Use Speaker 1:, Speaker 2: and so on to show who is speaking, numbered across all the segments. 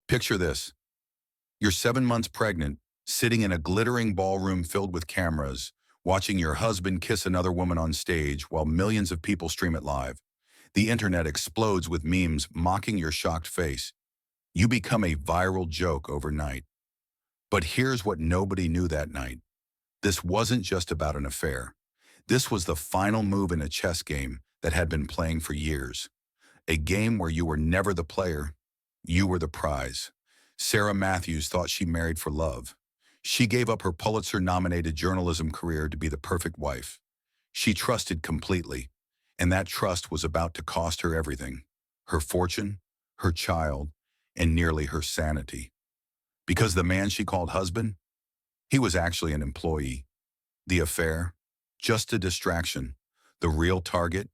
Speaker 1: Picture this. You're 7 months pregnant, sitting in a glittering ballroom filled with cameras, watching your husband kiss another woman on stage while millions of people stream it live. The internet explodes with memes mocking your shocked face. You become a viral joke overnight. But here's what nobody knew that night. This wasn't just about an affair. This was the final move in a chess game that had been playing for years. A game where you were never the player, you were the prize. Sarah Matthews thought she married for love. She gave up her Pulitzer-nominated journalism career to be the perfect wife. She trusted completely, and that trust was about to cost her everything: her fortune, her child, and nearly her sanity. Because the man she called husband, he was actually an employee. The affair, just a distraction. The real target,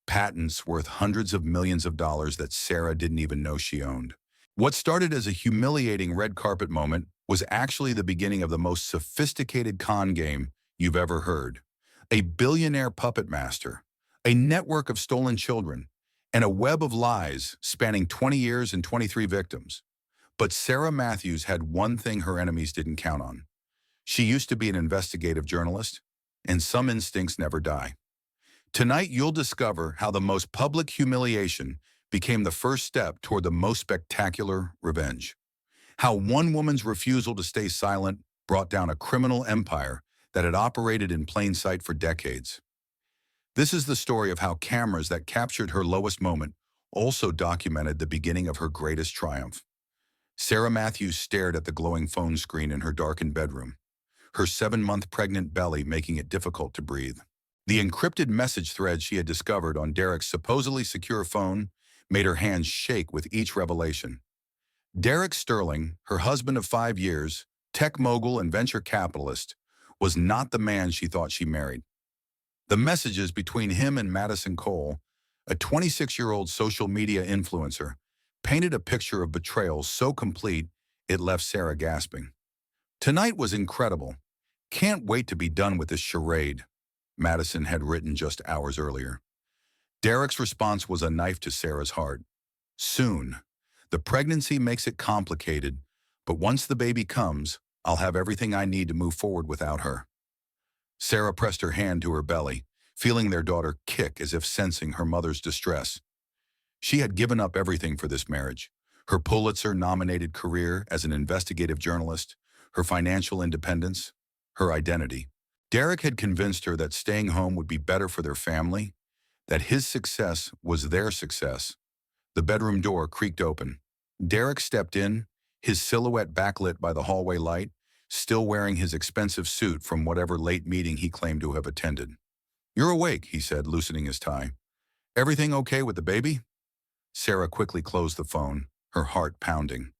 Speaker 1: patents worth hundreds of millions of dollars that Sarah didn't even know she owned. What started as a humiliating red carpet moment was actually the beginning of the most sophisticated con game you've ever heard. A billionaire puppet master, a network of stolen children, and a web of lies spanning 20 years and 23 victims. But Sarah Matthews had one thing her enemies didn't count on. She used to be an investigative journalist, and some instincts never die. Tonight, you'll discover how the most public humiliation became the first step toward the most spectacular revenge. How one woman's refusal to stay silent brought down a criminal empire that had operated in plain sight for decades. This is the story of how cameras that captured her lowest moment also documented the beginning of her greatest triumph. Sarah Matthews stared at the glowing phone screen in her darkened bedroom, her 7-month pregnant belly making it difficult to breathe. The encrypted message thread she had discovered on Derek's supposedly secure phone made her hands shake with each revelation. Derek Sterling, her husband of 5 years, tech mogul and venture capitalist, was not the man she thought she married. The messages between him and Madison Cole, a 26-year-old social media influencer, painted a picture of betrayal so complete it left Sarah gasping. "Tonight was incredible. Can't wait to be done with this charade," Madison had written just hours earlier. Derek's response was a knife to Sarah's heart. "Soon. The pregnancy makes it complicated, but once the baby comes, I'll have everything I need to move forward without her." Sarah pressed her hand to her belly, feeling their daughter kick as if sensing her mother's distress. She had given up everything for this marriage: her Pulitzer-nominated career as an investigative journalist, her financial independence, her identity. Derek had convinced her that staying home would be better for their family, that his success was their success. The bedroom door creaked open. Derek stepped in, his silhouette backlit by the hallway light, still wearing his expensive suit from whatever late meeting he claimed to have attended. "You're awake," he said, loosening his tie. "Everything okay with the baby?" Sarah quickly closed the phone, her heart pounding.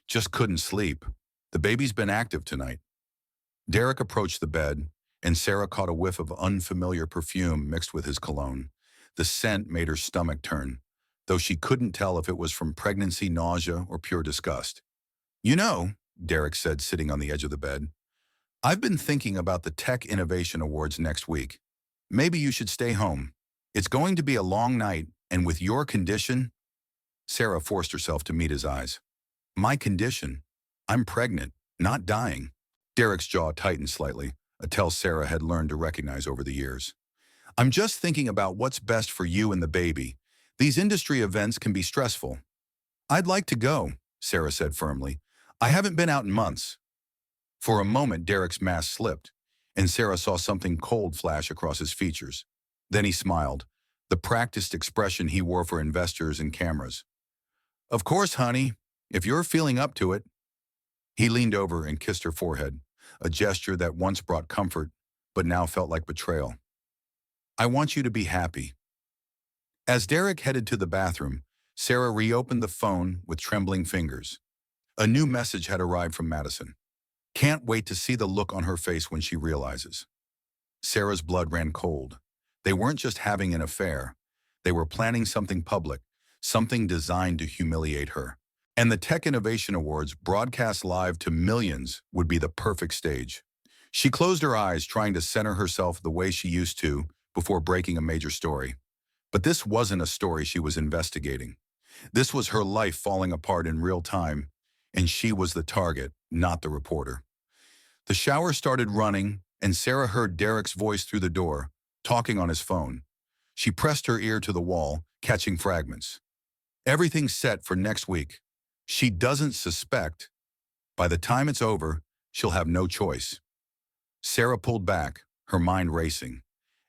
Speaker 1: "Just couldn't sleep. The baby's been active tonight." Derek approached the bed, and Sarah caught a whiff of unfamiliar perfume mixed with his cologne. The scent made her stomach turn, though she couldn't tell if it was from pregnancy nausea or pure disgust. "You know," Derek said, sitting on the edge of the bed, "I've been thinking about the Tech Innovation Awards next week. Maybe you should stay home. It's going to be a long night, and with your condition—" Sarah forced herself to meet his eyes. "My condition? I'm pregnant, not dying." Derek's jaw tightened slightly, a tell Sarah had learned to recognize over the years. "I'm just thinking about what's best for you and the baby. These industry events can be stressful." "I'd like to go," Sarah said firmly. "I haven't been out in months." For a moment, Derek's mask slipped, and Sarah saw something cold flash across his features. Then he smiled, the practiced expression he wore for investors and cameras. "Of course, honey, if you're feeling up to it." He leaned over and kissed her forehead, a gesture that once brought comfort, but now felt like betrayal. "I want you to be happy." As Derek headed to the bathroom, Sarah reopened the phone with trembling fingers. A new message had arrived from Madison. "Can't wait to see the look on her face when she realizes." Sarah's blood ran cold. They weren't just having an affair. They were planning something public, something designed to humiliate her. And the Tech Innovation Awards, broadcast live to millions, would be the perfect stage. She closed her eyes, trying to center herself the way she used to before breaking a major story. But this wasn't a story she was investigating. This was her life falling apart in real time, and she was the target, not the reporter. The shower started running, and Sarah heard Derek's voice through the door, talking on his phone. She pressed her ear to the wall, catching fragments. Everything's set for next week. She doesn't suspect. By the time it's over, she'll have no choice. Sarah pulled back, her mind racing.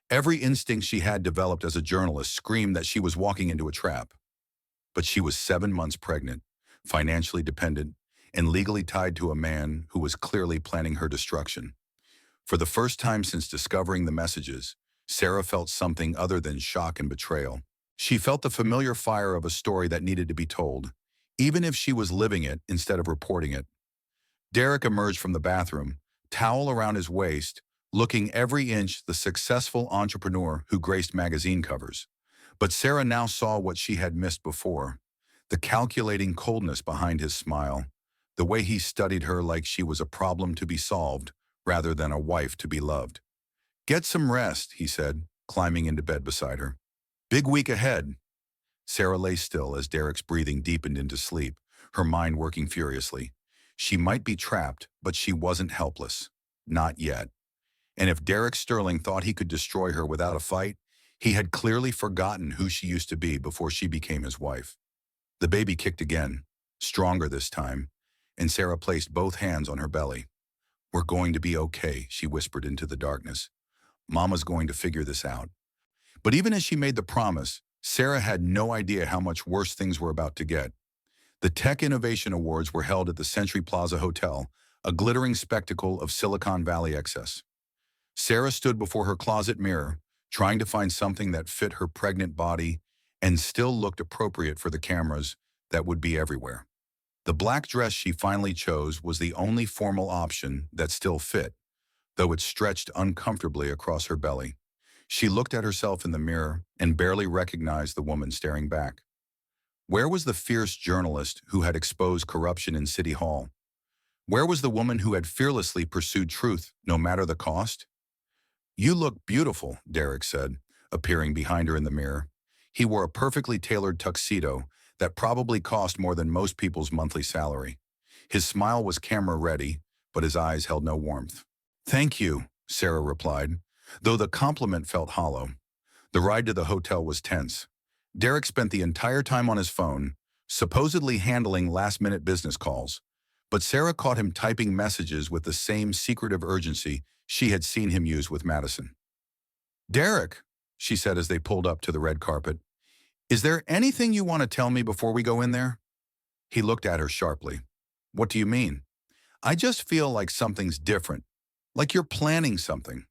Speaker 1: Every instinct she had developed as a journalist screamed that she was walking into a trap. But she was 7 months pregnant, financially dependent, and legally tied to a man who was clearly planning her destruction. For the first time since discovering the messages, Sarah felt something other than shock and betrayal. She felt the familiar fire of a story that needed to be told, even if she was living it instead of reporting it. Derek emerged from the bathroom, towel around his waist, looking every inch the successful entrepreneur who graced magazine covers. But Sarah now saw what she had missed before, the calculating coldness behind his smile, the way he studied her like she was a problem to be solved rather than a wife to be loved. "Get some rest," he said, climbing into bed beside her. "Big week ahead." Sarah lay still as Derek's breathing deepened into sleep, her mind working furiously. She might be trapped, but she wasn't helpless. Not yet. And if Derek Sterling thought he could destroy her without a fight, he had clearly forgotten who she used to be before she became his wife. The baby kicked again, stronger this time, and Sarah placed both hands on her belly. "We're going to be okay," she whispered into the darkness. "Mama's going to figure this out." But even as she made the promise, Sarah had no idea how much worse things were about to get. The Tech Innovation Awards were held at the Century Plaza Hotel, a glittering spectacle of Silicon Valley excess. Sarah stood before her closet mirror, trying to find something that fit her pregnant body and still looked appropriate for the cameras that would be everywhere. The black dress she finally chose was the only formal option that still fit, though it stretched uncomfortably across her belly. She looked at herself in the mirror and barely recognized the woman staring back. Where was the fierce journalist who had exposed corruption in City Hall? Where was the woman who had fearlessly pursued truth, no matter the cost? "You look beautiful," Derek said, appearing behind her in the mirror. He wore a perfectly tailored tuxedo that probably cost more than most people's monthly salary. His smile was camera-ready, but his eyes held no warmth. "Thank you," Sarah replied, though the compliment felt hollow. The ride to the hotel was tense. Derek spent the entire time on his phone, supposedly handling last-minute business calls, but Sarah caught him typing messages with the same secretive urgency she had seen him use with Madison. "Derek," she said as they pulled up to the red carpet, "is there anything you want to tell me before we go in there?" He looked at her sharply. "What do you mean?" "I just feel like something's different, like you're planning something."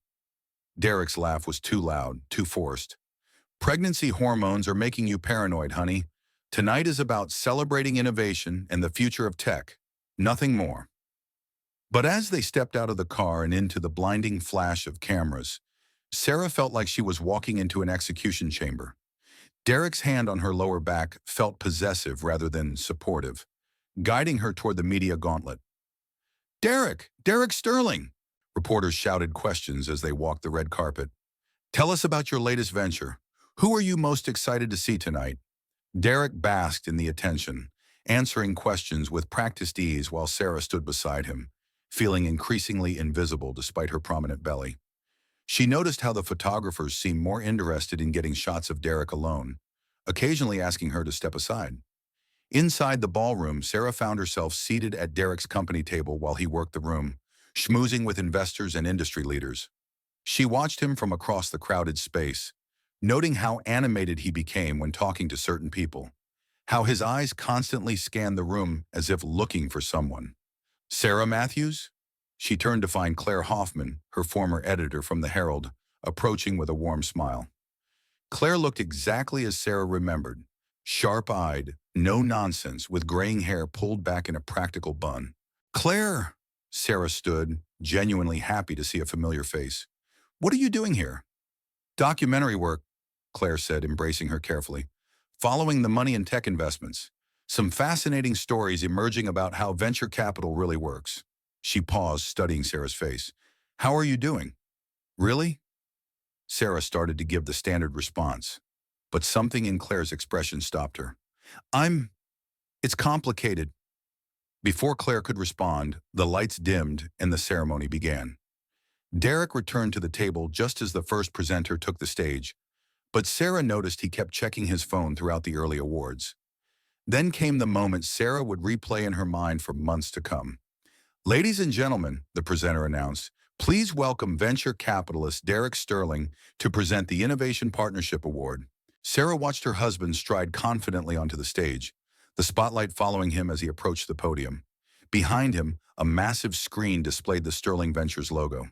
Speaker 1: Derek's laugh was too loud, too forced. "Pregnancy hormones are making you paranoid, honey. Tonight is about celebrating innovation and the future of tech. Nothing more." But as they stepped out of the car and into the blinding flash of cameras, Sarah felt like she was walking into an execution chamber. Derek's hand on her lower back felt possessive rather than supportive, guiding her toward the media gauntlet. Derek Sterling!" Reporters shouted questions as they walked the red carpet. "Tell us about your latest venture. Who are you most excited to see tonight?" Derek basked in the attention, answering questions with practiced ease while Sarah stood beside him, feeling increasingly invisible despite her prominent belly. She noticed how the photographers seemed more interested in getting shots of Derek alone, occasionally asking her to step aside. Inside the ballroom, Sarah found herself seated at Derek's company table while he worked the room, schmoozing with investors and industry leaders. She watched him from across the crowded space, noting how animated he became when talking to certain people, how his eyes constantly scanned the room as if looking for someone. "Sarah Matthews?" She turned to find Claire Hoffman, her former editor from the Herald, approaching with a warm smile. Claire looked exactly as Sarah remembered, sharp-eyed, no nonsense, with graying hair pulled back in a practical bun. "Claire!" Sarah stood, genuinely happy to see a familiar face. "What are you doing here?" "Documentary work," Claire said, embracing her carefully. "Following the money and tech investments. Some fascinating stories emerging about how venture capital really works." She paused, studying Sarah's face. "How are you doing?" "Really?" Sarah started to give the standard response, but something in Claire's expression stopped her. "It's complicated." Before Claire could respond, the lights dimmed and the ceremony began. Derek returned to the table just as the first presenter took the stage, but Sarah noticed he kept checking his phone throughout the early awards. Then came the moment Sarah would replay in her mind for months to come. "Ladies and gentlemen," the presenter announced, "please welcome venture capitalist Derek Sterling to present the Innovation Partnership Award." Sarah watched her husband stride confidently onto the stage, the spotlight following him as he approached the podium. Behind him, a massive screen displayed the Sterling Ventures logo.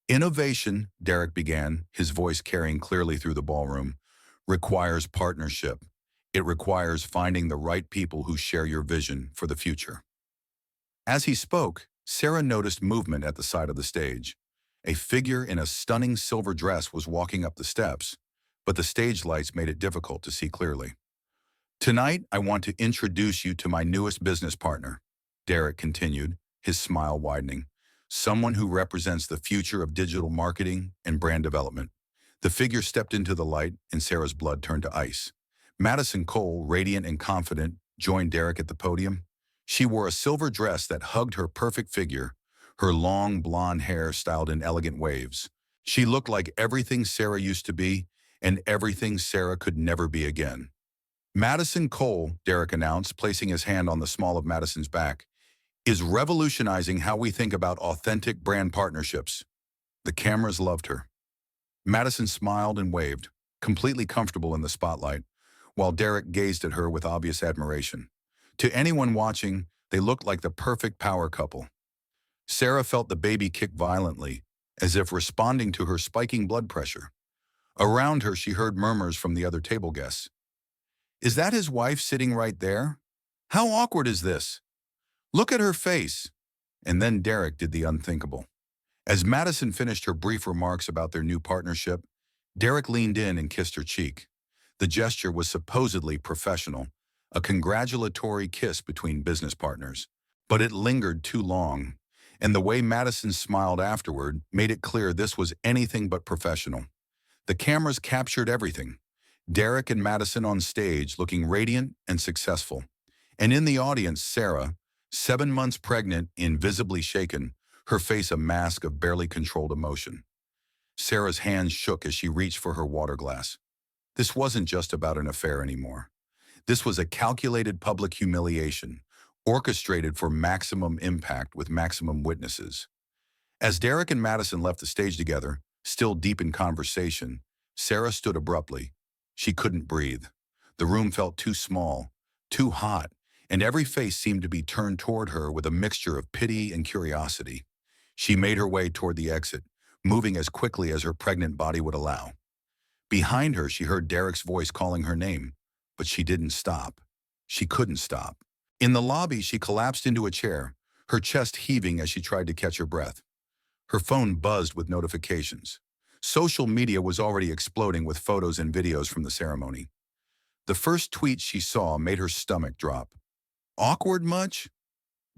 Speaker 1: "Innovation," Derek began, his voice carrying clearly through the ballroom, "requires partnership. It requires finding the right people who share your vision for the future." As he spoke, Sarah noticed movement at the side of the stage. A figure in a stunning silver dress was walking up the steps, but the stage lights made it difficult to see clearly. "Tonight, I want to introduce you to my newest business partner," Derek continued, his smile widening. "Someone who represents the future of digital marketing and brand development." The figure stepped into the light, and Sarah's blood turned to ice. Madison Cole, radiant and confident, joined Derek at the podium. She wore a silver dress that hugged her perfect figure, her long blonde hair styled in elegant waves. She looked like everything Sarah used to be, and everything Sarah could never be again. "Madison Cole," Derek announced, placing his hand on the small of Madison's back, "is revolutionizing how we think about authentic brand partnerships." The cameras loved her. Madison smiled and waved, completely comfortable in the spotlight, while Derek gazed at her with obvious admiration. To anyone watching, they looked like the perfect power couple. Sarah felt the baby kick violently, as if responding to her spiking blood pressure. Around her, she heard murmurs from the other table guests. "Is that his wife sitting right there? How awkward is this? Look at her face." And then Derek did the unthinkable. As Madison finished her brief remarks about their new partnership, Derek leaned in and kissed her cheek. The gesture was supposedly professional, a congratulatory kiss between business partners. But it lingered too long, and the way Madison smiled afterward made it clear this was anything but professional. The cameras captured everything. Derek and Madison on stage looking radiant and successful. And in the audience, Sarah, 7 months pregnant, invisibly shaken, her face a mask of barely controlled emotion. Sarah's hands shook as she reached for her water glass. This wasn't just about an affair anymore. This was a calculated public humiliation, orchestrated for maximum impact with maximum witnesses. As Derek and Madison left the stage together, still deep in conversation, Sarah stood abruptly. She couldn't breathe. The room felt too small, too hot, and every face seemed to be turned toward her with a mixture of pity and curiosity. She made her way toward the exit, moving as quickly as her pregnant body would allow. Behind her, she heard Derek's voice calling her name, but she didn't stop. She couldn't stop. In the lobby, she collapsed into a chair, her chest heaving as she tried to catch her breath. Her phone buzzed with notifications. Social media was already exploding with photos and videos from the ceremony. The first tweet she saw made her stomach drop. "Awkward much?"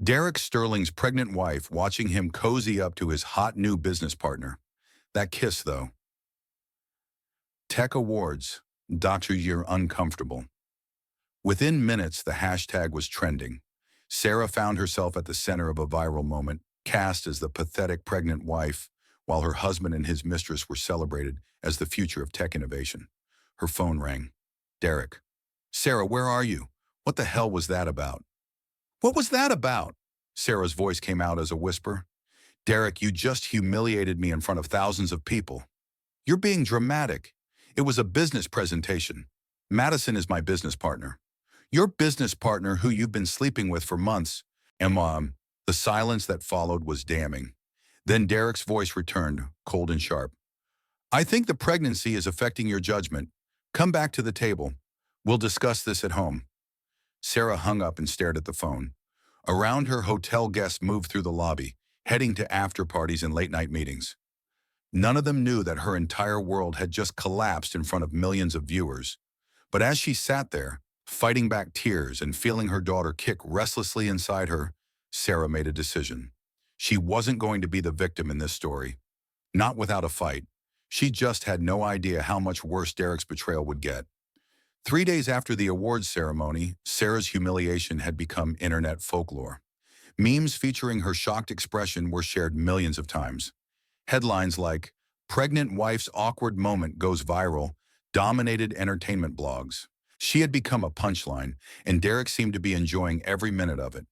Speaker 1: Derek Sterling's pregnant wife watching him cozy up to his hot new business partner. That kiss, though. Tech Awards. Dr. You're uncomfortable. Within minutes, the hashtag was trending. Sarah found herself at the center of a viral moment, cast as the pathetic pregnant wife, while her husband and his mistress were celebrated as the future of tech innovation. Her phone rang. "Derek." "Sarah, where are you? What the hell was that about?" "What was that about?" Sarah's voice came out as a whisper. "Derek, you just humiliated me in front of thousands of people. You're being dramatic. It was a business presentation. Madison is my business partner. Your business partner who you've been sleeping with for months." And the silence that followed was damning. Then Derek's voice returned, cold and sharp. "I think the pregnancy is affecting your judgment. Come back to the table. We'll discuss this at home." Sarah hung up and stared at the phone. Around her, hotel guests moved through the lobby, heading to after parties and late-night meetings. None of them knew that her entire world had just collapsed in front of millions of viewers. But as she sat there, fighting back tears and feeling her daughter kick restlessly inside her, Sarah made a decision. She wasn't going to be the victim in this story. Not without a fight. She just had no idea how much worse Derek's betrayal would get. 3 days after the awards ceremony, Sarah's humiliation had become internet folklore. Memes featuring her shocked expression were shared millions of times. Headlines like, "Pregnant wife's awkward moment goes viral," dominated entertainment blogs. She had become a punchline, and Derek seemed to be enjoying every minute of it.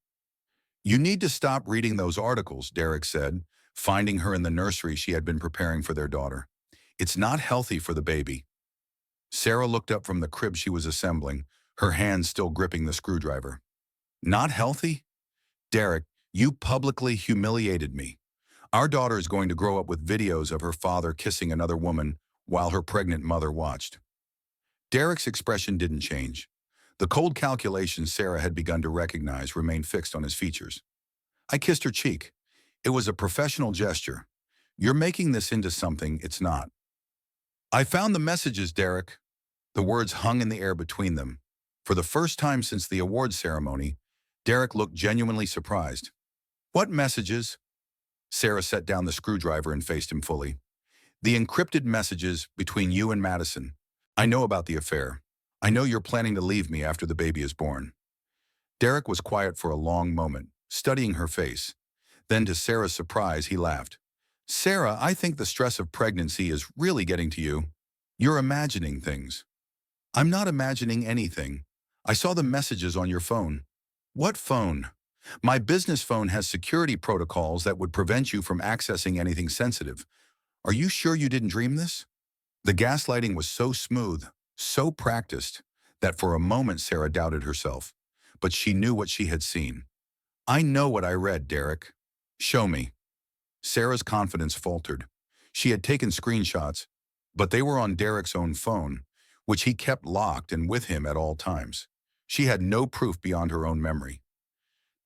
Speaker 1: "You need to stop reading those articles," Derek said, finding her in the nursery she had been preparing for their daughter. "It's not healthy for the baby." Sarah looked up from the crib she was assembling, her hands still gripping the screwdriver. "Not healthy? Derek, you publicly humiliated me. Our daughter is going to grow up with videos of her father kissing another woman while her pregnant mother watched." Derek's expression didn't change. The cold calculation Sarah had begun to recognize remained fixed on his features. "I kissed her cheek. It was a professional gesture. You're making this into something it's not." "I found the messages, Derek." The words hung in the air between them. For the first time since the awards ceremony, Derek looked genuinely surprised. "What messages?" Sarah set down the screwdriver and faced him fully. "The encrypted messages between you and Madison. I know about the affair. I know you're planning to leave me after the baby is born." Derek was quiet for a long moment, studying her face. Then, to Sarah's surprise, he laughed. "Sarah, I think the stress of pregnancy is really getting to you. You're imagining things." "I'm not imagining anything. I saw the messages on your phone." "What phone?" "My business phone has security protocols that would prevent you from accessing anything sensitive. Are you sure you didn't dream this?" The gaslighting was so smooth, so practiced, that for a moment Sarah doubted herself. But she knew what she had seen. "I know what I read, Derek." "Show me." Sarah's confidence faltered. She had taken screenshots, but they were on Derek's own phone, which he kept locked and with him at all times. She had no proof beyond her own memory.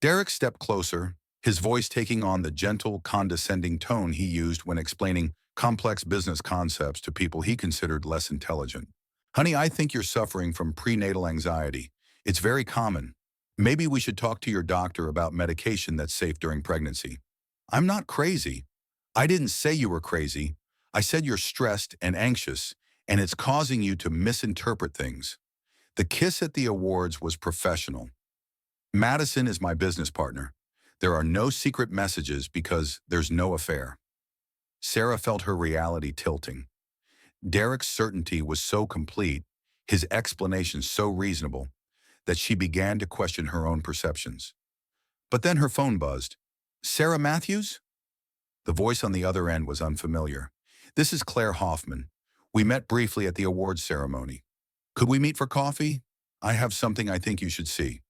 Speaker 1: Derek stepped closer, his voice taking on the gentle, condescending tone he used when explaining complex business concepts to people he considered less intelligent. "Honey, I think you're suffering from prenatal anxiety. It's very common. Maybe we should talk to your doctor about medication that's safe during pregnancy." "I'm not crazy." "I didn't say you were crazy. I said you're stressed and anxious, and it's causing you to misinterpret things." The kiss at the awards was professional. "Madison is my business partner. There are no secret messages because there's no affair." Sarah felt her reality tilting. Derek's certainty was so complete, his explanation so reasonable, that she began to question her own perceptions. But then her phone buzzed. "Sarah Matthews?" The voice on the other end was unfamiliar. "This is Claire Hoffman. We met briefly at the awards ceremony. Could we meet for coffee? I have something I think you should see."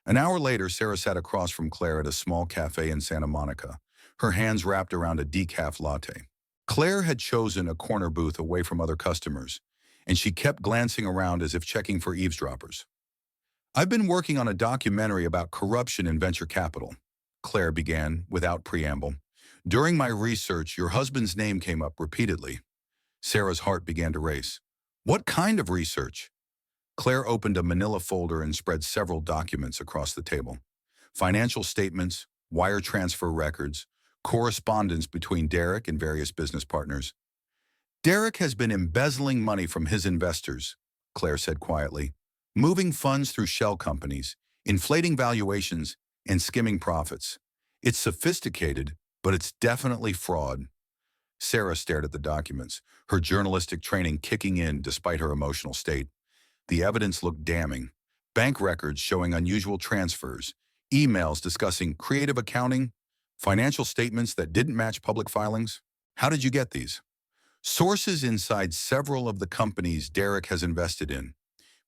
Speaker 1: An hour later, Sarah sat across from Claire at a small cafe in Santa Monica, her hands wrapped around a decaf latte. Claire had chosen a corner booth away from other customers, and she kept glancing around as if checking for eavesdroppers. "I've been working on a documentary about corruption in venture capital," Claire began without preamble. "During my research, your husband's name came up repeatedly." Sarah's heart began to race. "What kind of research?" Claire opened a manila folder and spread several documents across the table. Financial statements, wire transfer records, correspondence between Derek and various business partners. "Derek has been embezzling money from his investors," Claire said quietly, "moving funds through shell companies, inflating valuations, and skimming profits. It's sophisticated, but it's definitely fraud." Sarah stared at the documents, her journalistic training kicking in despite her emotional state. The evidence looked damning. Bank records showing unusual transfers, emails discussing creative accounting, financial statements that didn't match public filings. "How did you get these?" "Sources inside several of the companies Derek has invested in.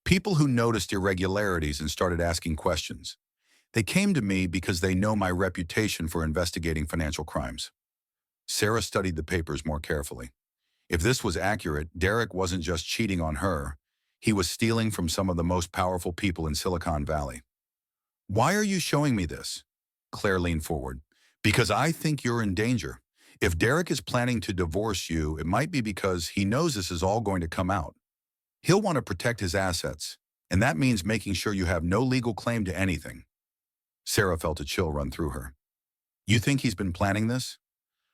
Speaker 1: People who noticed irregularities and started asking questions. They came to me because they know my reputation for investigating financial crimes." Sarah studied the papers more carefully. If this was accurate, Derek wasn't just cheating on her. He was stealing from some of the most powerful people in Silicon Valley. "Why are you showing me this?" Claire leaned forward. "Because I think you're in danger. If Derek is planning to divorce you, it might be because he knows this is all going to come out. He'll want to protect his assets, and that means making sure you have no legal claim to anything." Sarah felt a chill run through her. "You think he's been planning this?"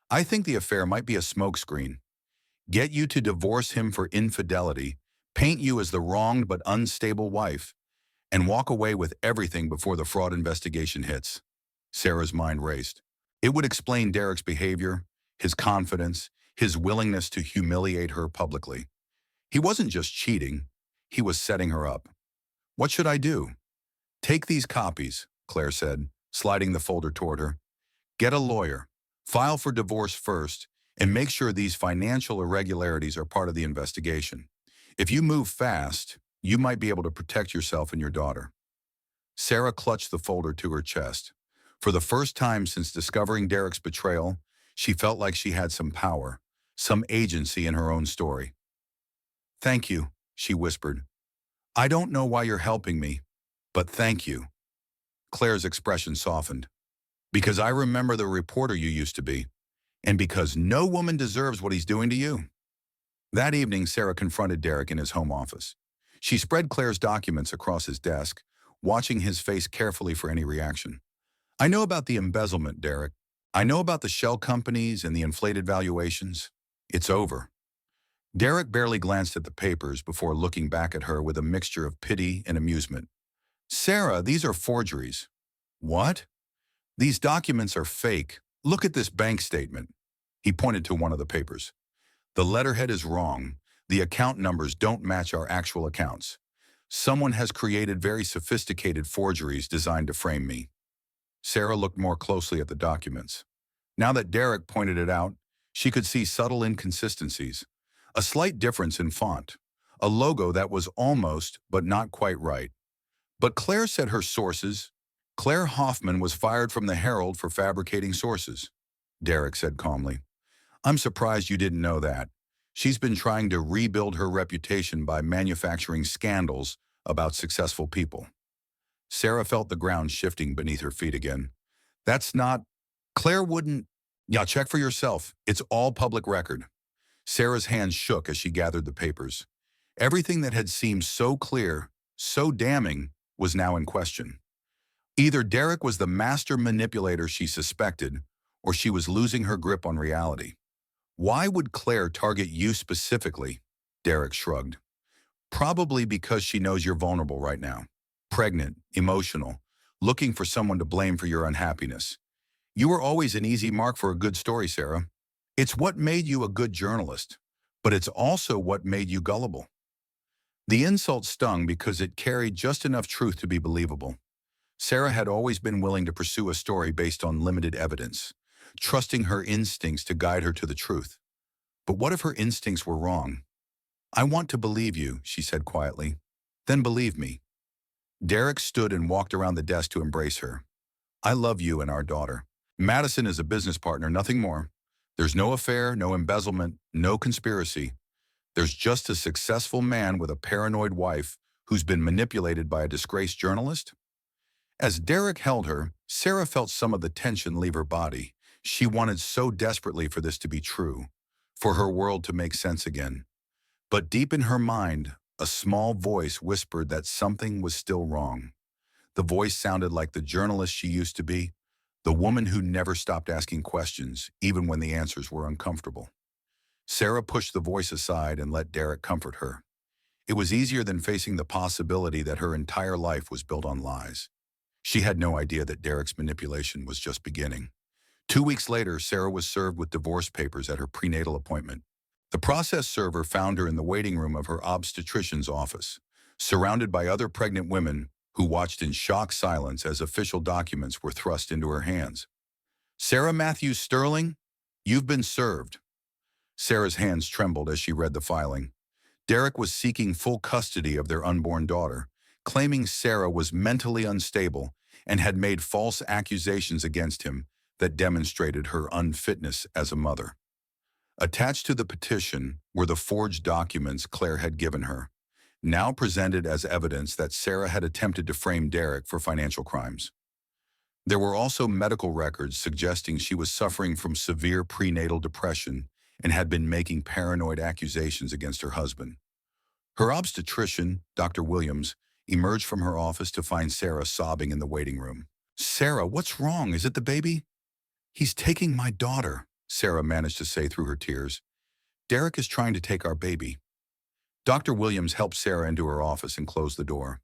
Speaker 1: "I think the affair might be a smokescreen. Get you to divorce him for infidelity, paint you as the wronged but unstable wife, and walk away with everything before the fraud investigation hits." Sarah's mind raced. It would explain Derek's behavior, his confidence, his willingness to humiliate her publicly. He wasn't just cheating, he was setting her up. What should I do? Take these copies, Claire said, sliding the folder toward her. Get a lawyer, file for divorce first, and make sure these financial irregularities are part of the investigation. If you move fast, you might be able to protect yourself and your daughter. Sarah clutched the folder to her chest. For the first time since discovering Derek's betrayal, she felt like she had some power, some agency in her own story. Thank you, she whispered. I don't know why you're helping me, but thank you. Claire's expression softened. Because I remember the reporter you used to be, and because no woman deserves what he's doing to you. That evening, Sarah confronted Derek in his home office. She spread Claire's documents across his desk, watching his face carefully for any reaction. I know about the embezzlement, Derek. I know about the shell companies and the inflated valuations. It's over. Derek barely glanced at the papers before looking back at her with a mixture of pity and amusement. Sarah, these are forgeries. What? These documents are fake. Look at this bank statement. He pointed to one of the papers. The letterhead is wrong. The account numbers don't match our actual accounts. Someone has created very sophisticated forgeries designed to frame me. Sarah looked more closely at the documents. Now that Derek pointed it out, she could see subtle inconsistencies. A slight difference in font. A logo that was almost, but not quite right. But Claire said her sources. Claire Hoffman was fired from the Herald for fabricating sources, Derek said calmly. I'm surprised you didn't know that. She's been trying to rebuild her reputation by manufacturing scandals about successful people. Sarah felt the ground shifting beneath her feet again. That's not... Claire wouldn't... Yeah, check for yourself. It's all public record. Sarah's hands shook as she gathered the papers. Everything that had seemed so clear, so damning, was now in question. Either Derek was the master manipulator she suspected, or she was losing her grip on reality. Why would Claire target you specifically? Derek shrugged. Probably because she knows you're vulnerable right now. Pregnant, emotional, looking for someone to blame for your unhappiness. You were always an easy mark for a good story, Sarah. It's what made you a good journalist, but it's also what made you gullible. The insult stung because it carried just enough truth to be believable. Sarah had always been willing to pursue a story based on limited evidence, trusting her instincts to guide her to the truth. But what if her instincts were wrong? I want to believe you, she said quietly. Then believe me. Derek stood and walked around the desk to embrace her. I love you and our daughter. Madison is a business partner, nothing more. There's no affair, no embezzlement, no conspiracy. There's just a successful man with a paranoid wife who's been manipulated by a disgraced journalist. As Derek held her, Sarah felt some of the tension leave her body. She wanted so desperately for this to be true, for her world to make sense again. But deep in her mind, a small voice whispered that something was still wrong. The voice sounded like the journalist she used to be, the woman who never stopped asking questions, even when the answers were uncomfortable. Sarah pushed the voice aside and let Derek comfort her. It was easier than facing the possibility that her entire life was built on lies. She had no idea that Derek's manipulation was just beginning. 2 weeks later, Sarah was served with divorce papers at her prenatal appointment. The process server found her in the waiting room of her obstetrician's office, surrounded by other pregnant women who watched in shocked silence as official documents were thrust into her hands. Sarah Matthews Sterling, you've been served. Sarah's hands trembled as she read the filing. Derek was seeking full custody of their unborn daughter, claiming Sarah was mentally unstable and had made false accusations against him that demonstrated her unfitness as a mother. Attached to the petition were the forged documents Claire had given her, now presented as evidence that Sarah had attempted to frame Derek for financial crimes. There were also medical records suggesting she was suffering from severe prenatal depression and had been making paranoid accusations against her husband. Her obstetrician, Dr. Williams, emerged from her office to find Sarah sobbing in the waiting room. Sarah, what's wrong? Is it the baby? He's taking my daughter, Sarah managed to say through her tears. Derek is trying to take our baby. Dr. Williams helped Sarah into her office and closed the door.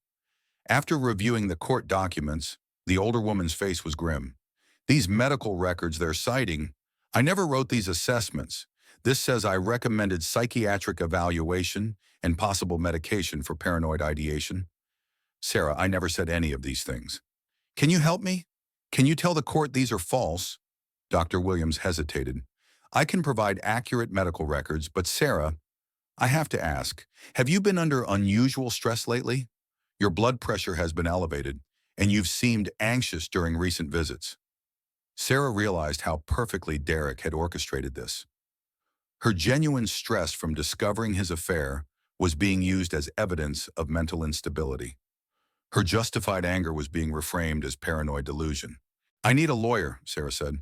Speaker 1: After reviewing the court documents, the older woman's face was grim. These medical records they're citing, I never wrote these assessments. This says I recommended psychiatric evaluation and possible medication for paranoid ideation. Sarah, I never said any of these things. Can you help me? Can you tell the court these are false? Dr. Williams hesitated. I can provide accurate medical records, but Sarah, I have to ask, have you been under unusual stress lately? Your blood pressure has been elevated, and you've seemed anxious during recent visits. Sarah realized how perfectly Derek had orchestrated this. Her genuine stress from discovering his affair was being used as evidence of mental instability. Her justified anger was being reframed as paranoid delusion. I need a lawyer, Sarah said.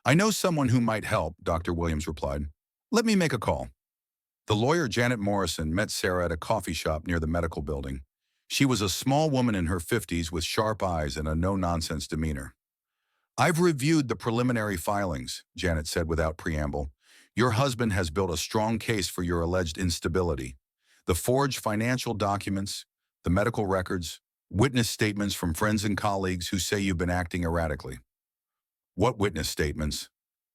Speaker 1: I know someone who might help, Dr. Williams replied. Let me make a call. The lawyer Janet Morrison met Sarah at a coffee shop near the medical building. She was a small woman in her 50s with sharp eyes and a no-nonsense demeanor. I've reviewed the preliminary filings, Janet said without preamble. Your husband has built a strong case for your alleged instability. The forged financial documents, the medical records, witness statements from friends and colleagues who say you've been acting erratically. What witness statements?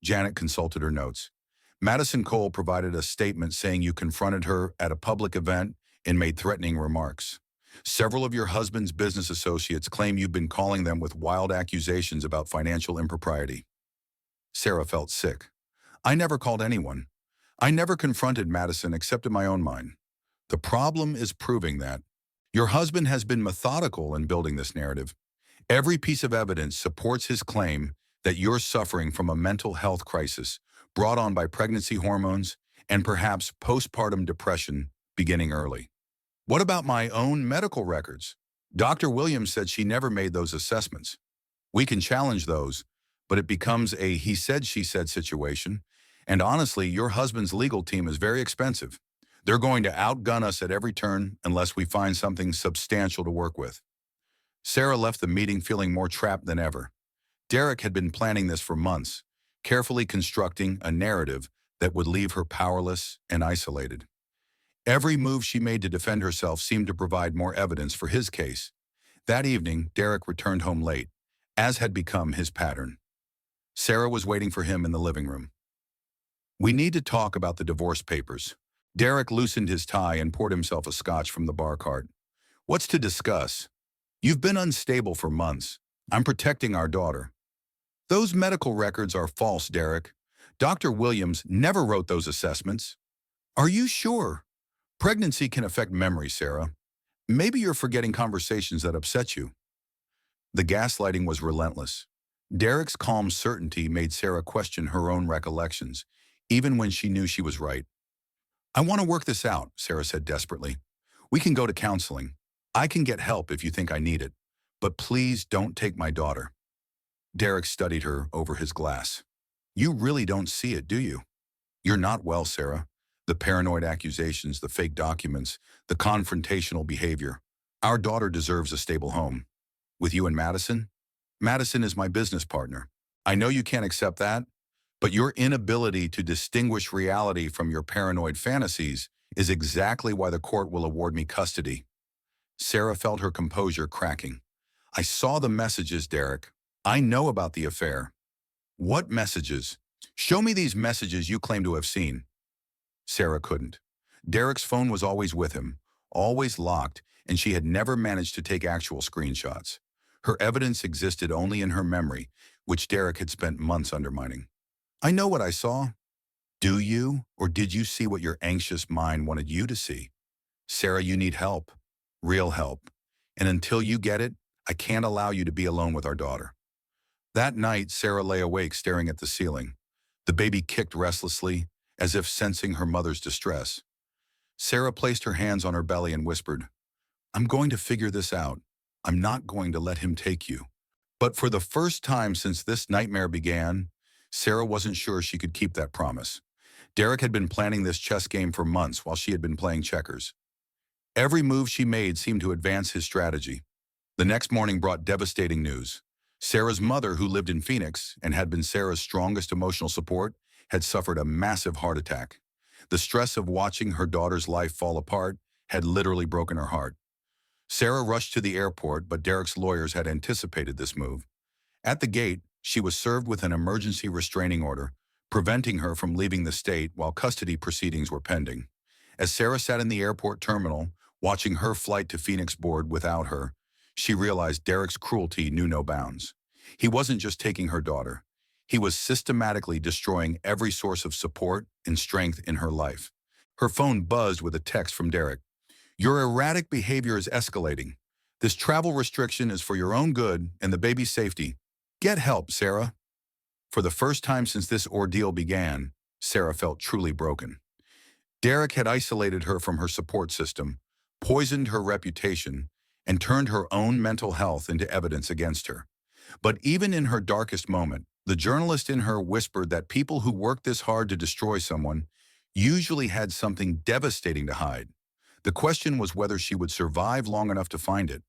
Speaker 1: Janet consulted her notes. Madison Cole provided a statement saying you confronted her at a public event and made threatening remarks. Several of your husband's business associates claim you've been calling them with wild accusations about financial impropriety. Sarah felt sick. I never called anyone. I never confronted Madison except in my own mind. The problem is proving that. Your husband has been methodical in building this narrative. Every piece of evidence supports his claim that you're suffering from a mental health crisis brought on by pregnancy hormones and perhaps postpartum depression beginning early. What about my own medical records? Dr. Williams said she never made those assessments. We can challenge those, but it becomes a he said, she said situation. And honestly, your husband's legal team is very expensive. They're going to outgun us at every turn unless we find something substantial to work with. Sarah left the meeting feeling more trapped than ever. Derek had been planning this for months, carefully constructing a narrative that would leave her powerless and isolated. Every move she made to defend herself seemed to provide more evidence for his case. That evening, Derek returned home late, as had become his pattern. Sarah was waiting for him in the living room. We need to talk about the divorce papers. Derek loosened his tie and poured himself a scotch from the bar cart. What's to discuss? You've been unstable for months. I'm protecting our daughter. Those medical records are false, Derek. Dr. Williams never wrote those assessments. Are you sure? Pregnancy can affect memory, Sarah. Maybe you're forgetting conversations that upset you. The gaslighting was relentless. Derek's calm certainty made Sarah question her own recollections, even when she knew she was right. I want to work this out, Sarah said desperately. We can go to counseling. I can get help if you think I need it. But please don't take my daughter. Derek studied her over his glass. You really don't see it, do you? You're not well, Sarah. The paranoid accusations, the fake documents, the confrontational behavior. Our daughter deserves a stable home. With you and Madison? Madison is my business partner. I know you can't accept that, but your inability to distinguish reality from your paranoid fantasies is exactly why the court will award me custody. Sarah felt her composure cracking. I saw the messages, Derek. I know about the affair. What messages? Show me these messages you claim to have seen. Sarah couldn't. Derek's phone was always with him, always locked, and she had never managed to take actual screenshots. Her evidence existed only in her memory, which Derek had spent months undermining. I know what I saw. Do you, or did you see what your anxious mind wanted you to see? Sarah, you need help. Real help. And until you get it, I can't allow you to be alone with our daughter. That night, Sarah lay awake staring at the ceiling. The baby kicked restlessly, as if sensing her mother's distress. Sarah placed her hands on her belly and whispered, I'm going to figure this out. I'm not going to let him take you. But for the first time since this nightmare began, Sarah wasn't sure she could keep that promise. Derek had been planning this chess game for months while she had been playing checkers. Every move she made seemed to advance his strategy. The next morning brought devastating news. Sarah's mother, who lived in Phoenix and had been Sarah's strongest emotional support, had suffered a massive heart attack. The stress of watching her daughter's life fall apart had literally broken her heart. Sarah rushed to the airport, but Derek's lawyers had anticipated this move. At the gate, She was served with an emergency restraining order, preventing her from leaving the state while custody proceedings were pending. As Sarah sat in the airport terminal, watching her flight to Phoenix board without her, she realized Derek's cruelty knew no bounds. He wasn't just taking her daughter. He was systematically destroying every source of support and strength in her life. Her phone buzzed with a text from Derek. Your erratic behavior is escalating. This travel restriction is for your own good and the baby's safety. Get help, Sarah. For the first time since this ordeal began, Sarah felt truly broken. Derek had isolated her from her support system, poisoned her reputation, and turned her own mental health into evidence against her. But even in her darkest moment, the journalist in her whispered that people who work this hard to destroy someone usually had something devastating to hide. The question was whether she would survive long enough to find it.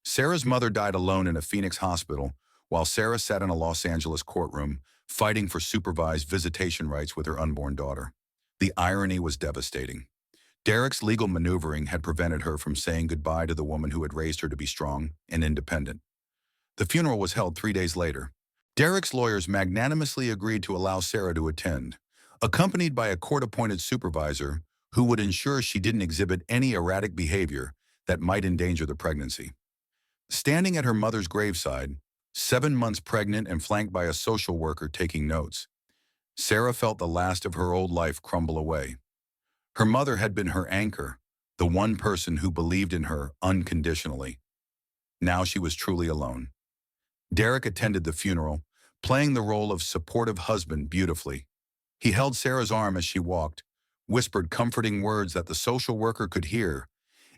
Speaker 1: Sarah's mother died alone in a Phoenix hospital, while Sarah sat in a Los Angeles courtroom, fighting for supervised visitation rights with her unborn daughter. The irony was devastating. Derek's legal maneuvering had prevented her from saying goodbye to the woman who had raised her to be strong and independent. The funeral was held 3 days later. Derek's lawyers magnanimously agreed to allow Sarah to attend, accompanied by a court-appointed supervisor who would ensure she didn't exhibit any erratic behavior that might endanger the pregnancy. Standing at her mother's graveside, 7 months pregnant and flanked by a social worker taking notes, Sarah felt the last of her old life crumble away. Her mother had been her anchor, the one person who believed in her unconditionally. Now she was truly alone. Derek attended the funeral, playing the role of supportive husband beautifully. He held Sarah's arm as she walked, whispered comforting words that the social worker could hear,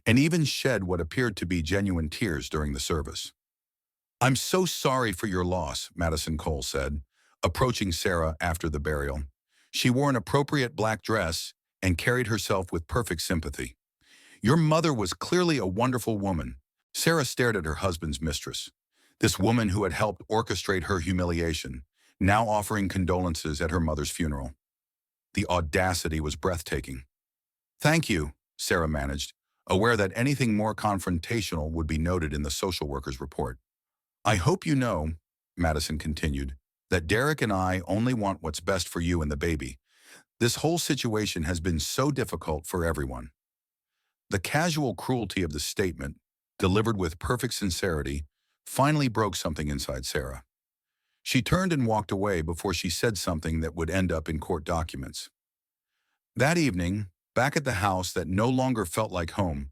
Speaker 1: and even shed what appeared to be genuine tears during the service. I'm so sorry for your loss, Madison Cole said, approaching Sarah after the burial. She wore an appropriate black dress and carried herself with perfect sympathy. Your mother was clearly a wonderful woman. Sarah stared at her husband's mistress, this woman who had helped orchestrate her humiliation, now offering condolences at her mother's funeral. The audacity was breathtaking. Thank you, Sarah managed, aware that anything more confrontational would be noted in the social worker's report. I hope you know, Madison continued, that Derek and I only want what's best for you and the baby. This whole situation has been so difficult for everyone. The casual cruelty of the statement, delivered with perfect sincerity, finally broke something inside Sarah. She turned and walked away before she said something that would end up in court documents. That evening, back at the house that no longer felt like home,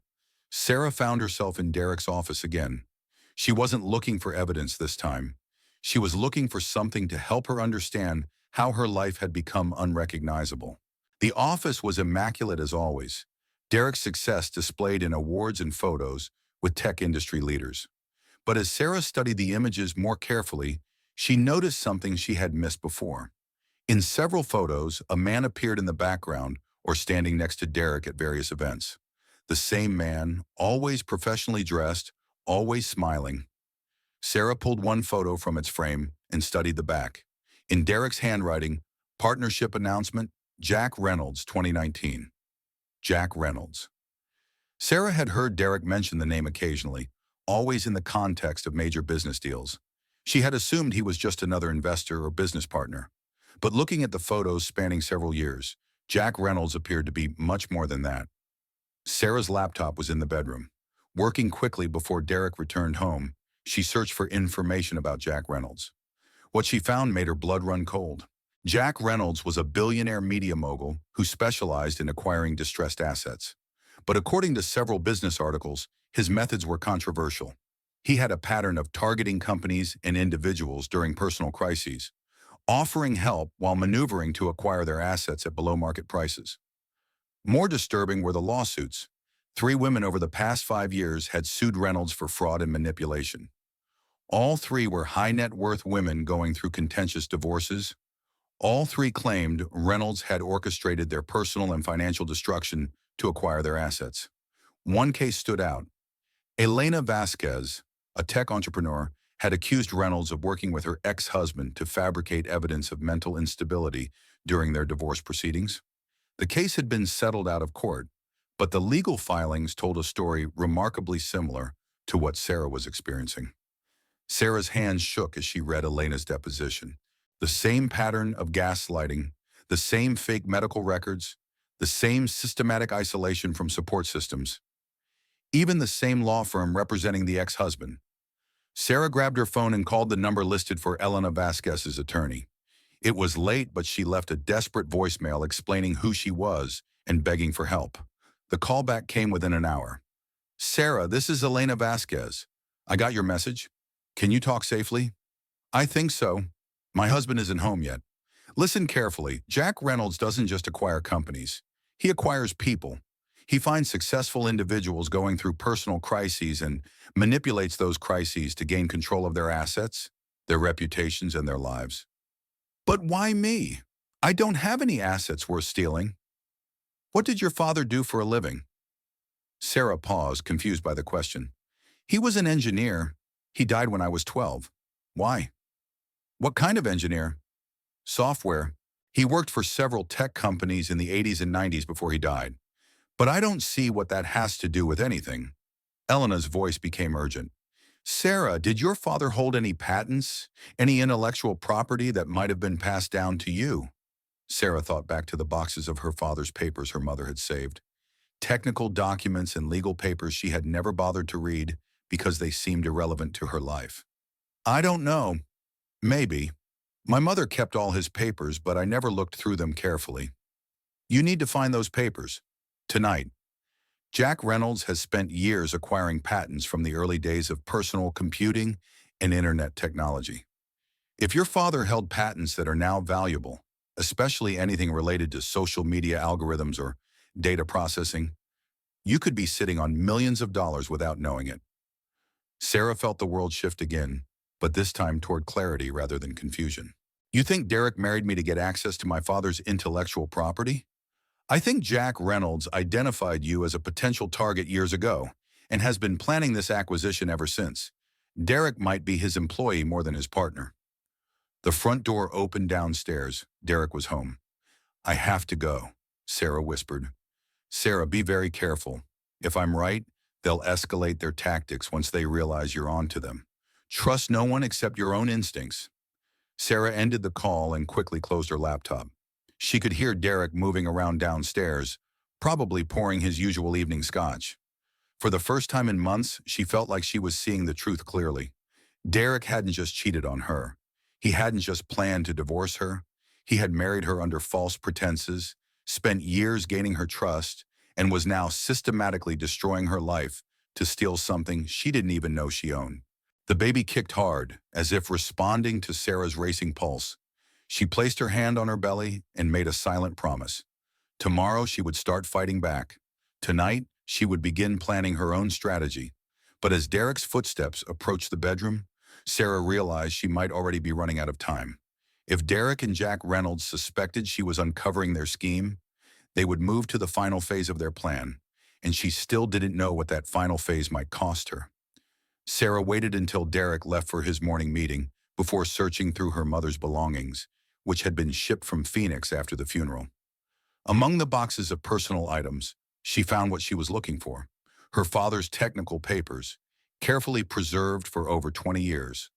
Speaker 1: Sarah found herself in Derek's office again. She wasn't looking for evidence this time. She was looking for something to help her understand how her life had become unrecognizable. The office was immaculate as always, Derek's success displayed in awards and photos with tech industry leaders. But as Sarah studied the images more carefully, she noticed something she had missed before. In several photos, a man appeared in the background or standing next to Derek at various events. The same man, always professionally dressed, always smiling. Sarah pulled one photo from its frame and studied the back. In Derek's handwriting, partnership announcement, Jack Reynolds, 2019. Jack Reynolds. Sarah had heard Derek mention the name occasionally, always in the context of major business deals. She had assumed he was just another investor or business partner. But looking at the photos spanning several years, Jack Reynolds appeared to be much more than that. Sarah's laptop was in the bedroom. Working quickly before Derek returned home, she searched for information about Jack Reynolds. What she found made her blood run cold. Jack Reynolds was a billionaire media mogul who specialized in acquiring distressed assets. But according to several business articles, his methods were controversial. He had a pattern of targeting companies and individuals during personal crises, offering help while maneuvering to acquire their assets at below-market prices. More disturbing were the lawsuits. 3 women over the past 5 years had sued Reynolds for fraud and manipulation. All 3 were high-net-worth women going through contentious divorces. All 3 claimed Reynolds had orchestrated their personal and financial destruction to acquire their assets. One case stood out. Elena Vasquez, a tech entrepreneur, had accused Reynolds of working with her ex-husband to fabricate evidence of mental instability during their divorce proceedings. The case had been settled out of court, but the legal filings told a story remarkably similar to what Sarah was experiencing. Sarah's hands shook as she read Elena's deposition. The same pattern of gaslighting, the same fake medical records, the same systematic isolation from support systems, even the same law firm representing the ex-husband. Sarah grabbed her phone and called the number listed for Elena Vasquez's attorney. It was late, but she left a desperate voicemail explaining who she was and begging for help. The callback came within an hour. "Sarah, this is Elena Vasquez. I got your message. Can you talk safely?" "I think so. My husband isn't home yet." "Listen carefully. Jack Reynolds doesn't just acquire companies. He acquires people. He finds successful individuals going through personal crises and manipulates those crises to gain control of their assets, their reputations, and their lives." "But why me? I don't have any assets worth stealing." "What did your father do for a living?" Sarah paused, confused by the question. "He was an engineer. He died when I was 12. "Why?" "What kind of engineer?" "Software. He worked for several tech companies in the 80s and 90s before he died. But I don't see what that has to do with anything." Elena's voice became urgent. "Sarah, did your father hold any patents, any intellectual property that might have been passed down to you?" Sarah thought back to the boxes of her father's papers her mother had saved. Technical documents and legal papers she had never bothered to read because they seemed irrelevant to her life. "I don't know. Maybe. My mother kept all his papers, but I never looked through them carefully." "You need to find those papers. Tonight." Jack Reynolds has spent years acquiring patents from the early days of personal computing and internet technology. If your father held patents that are now valuable, especially anything related to social media algorithms or data processing, you could be sitting on millions of dollars without knowing it. Sarah felt the world shift again, but this time toward clarity rather than confusion. "You think Derek married me to get access to my father's intellectual property?" "I think Jack Reynolds identified you as a potential target years ago and has been planning this acquisition ever since. Derek might be his employee more than his partner." The front door opened downstairs. Derek was home. "I have to go," Sarah whispered. "Sarah, be very careful. If I'm right, they'll escalate their tactics once they realize you're on to them. Trust no one except your own instincts." Sarah ended the call and quickly closed her laptop. She could hear Derek moving around downstairs, probably pouring his usual evening scotch. For the first time in months, she felt like she was seeing the truth clearly. Derek hadn't just cheated on her. He hadn't just planned to divorce her. He had married her under false pretenses, spent years gaining her trust, and was now systematically destroying her life to steal something she didn't even know she owned. The baby kicked hard, as if responding to Sarah's racing pulse. She placed her hand on her belly and made a silent promise. Tomorrow she would start fighting back. Tonight, she would begin planning her own strategy. But as Derek's footsteps approached the bedroom, Sarah realized she might already be running out of time. If Derek and Jack Reynolds suspected she was uncovering their scheme, they would move to the final phase of their plan, and she still didn't know what that final phase might cost her. Sarah waited until Derek left for his morning meeting before searching through her mother's belongings, which had been shipped from Phoenix after the funeral. Among the boxes of personal items, she found what she was looking for: her father's technical papers, carefully preserved for over 20 years.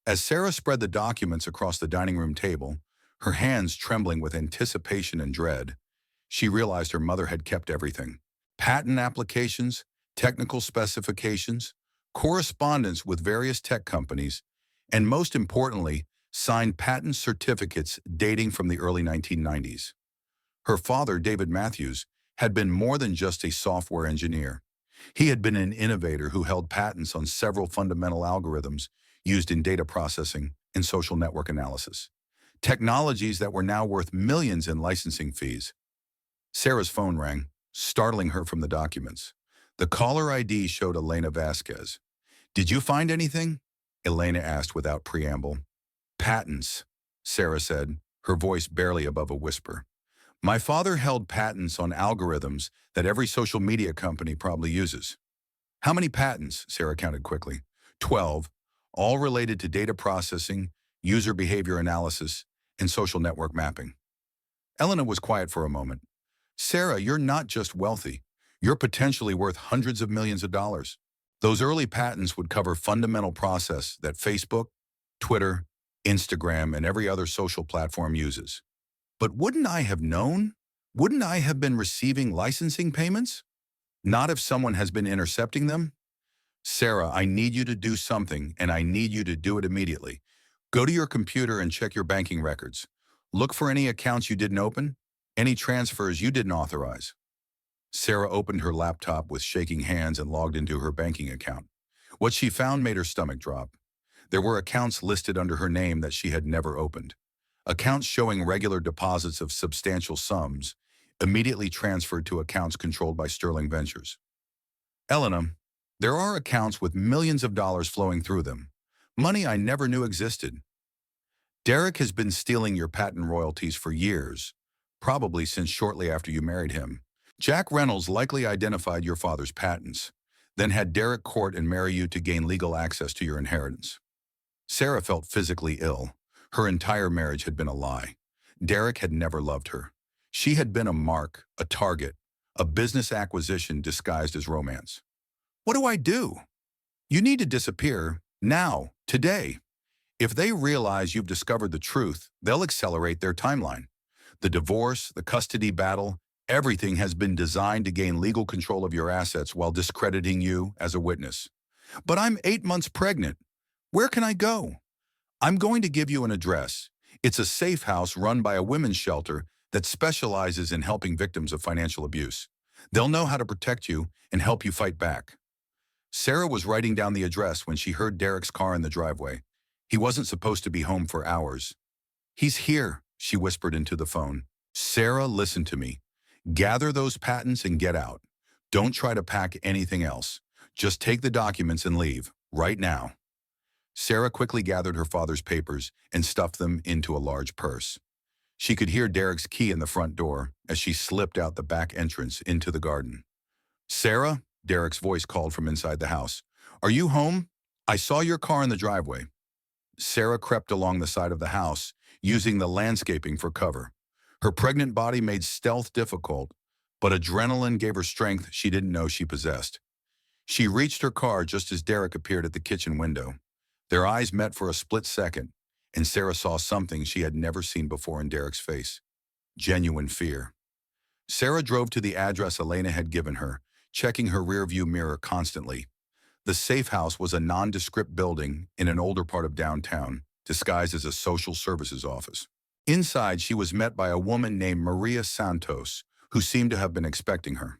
Speaker 1: As Sarah spread the documents across the dining room table, her hands trembling with anticipation and dread, she realized her mother had kept everything: patent applications, technical specifications, correspondence with various tech companies, and most importantly, signed patent certificates dating from the early 1990s. Her father, David Matthews, had been more than just a software engineer. He had been an innovator who held patents on several fundamental algorithms used in data processing and social network analysis, technologies that were now worth millions in licensing fees. Sarah's phone rang, startling her from the documents. The caller ID showed Elena Vasquez. "Did you find anything?" Elena asked without preamble. "Patents," Sarah said, her voice barely above a whisper. "My father held patents on algorithms that every social media company probably uses." "How many patents?" Sarah counted quickly. 12, all related to data processing, user behavior analysis, and social network mapping. Elena was quiet for a moment. "Sarah, you're not just wealthy. You're potentially worth hundreds of millions of dollars." Those early patents would cover fundamental process that Facebook, Twitter, Instagram, and every other social platform uses. But wouldn't I have known? Wouldn't I have been receiving licensing payments? Not if someone has been intercepting them? Sarah, I need you to do something, and I need you to do it immediately. Go to your computer and check your banking records. Look for any accounts you didn't open, any transfers you didn't authorize. Sarah opened her laptop with shaking hands and logged into her banking account. What she found made her stomach drop. There were accounts listed under her name that she had never opened. Accounts showing regular deposits of substantial sums, immediately transferred to accounts controlled by Sterling Ventures. Elena, there are accounts with millions of dollars flowing through them. Money I never knew existed. Derek has been stealing your patent royalties for years, probably since shortly after you married him. Jack Reynolds likely identified your father's patents, then had Derek court and marry you to gain legal access to your inheritance. Sarah felt physically ill. Her entire marriage had been a lie. Derek had never loved her. She had been a mark, a target, a business acquisition disguised as romance. What do I do? You need to disappear, now, today. If they realize you've discovered the truth, they'll accelerate their timeline. The divorce, the custody battle, everything has been designed to gain legal control of your assets while discrediting you as a witness. But I'm 8 months pregnant. Where can I go? I'm going to give you an address. It's a safe house run by a women's shelter that specializes in helping victims of financial abuse. They'll know how to protect you and help you fight back. Sarah was writing down the address when she heard Derek's car in the driveway. He wasn't supposed to be home for hours. He's here, she whispered into the phone. Sarah, listen to me. Gather those patents and get out. Don't try to pack anything else. Just take the documents and leave, right now. Sarah quickly gathered her father's papers and stuffed them into a large purse. She could hear Derek's key in the front door as she slipped out the back entrance into the garden. Sarah, Derek's voice called from inside the house. Are you home? I saw your car in the driveway. Sarah crept along the side of the house, using the landscaping for cover. Her pregnant body made stealth difficult, but adrenaline gave her strength she didn't know she possessed. She reached her car just as Derek appeared at the kitchen window. Their eyes met for a split second, and Sarah saw something she had never seen before in Derek's face. Genuine fear. Sarah drove to the address Elena had given her, checking her rearview mirror constantly. The safe house was a nondescript building in an older part of downtown, disguised as a social services office. Inside, she was met by a woman named Maria Santos, who seemed to have been expecting her.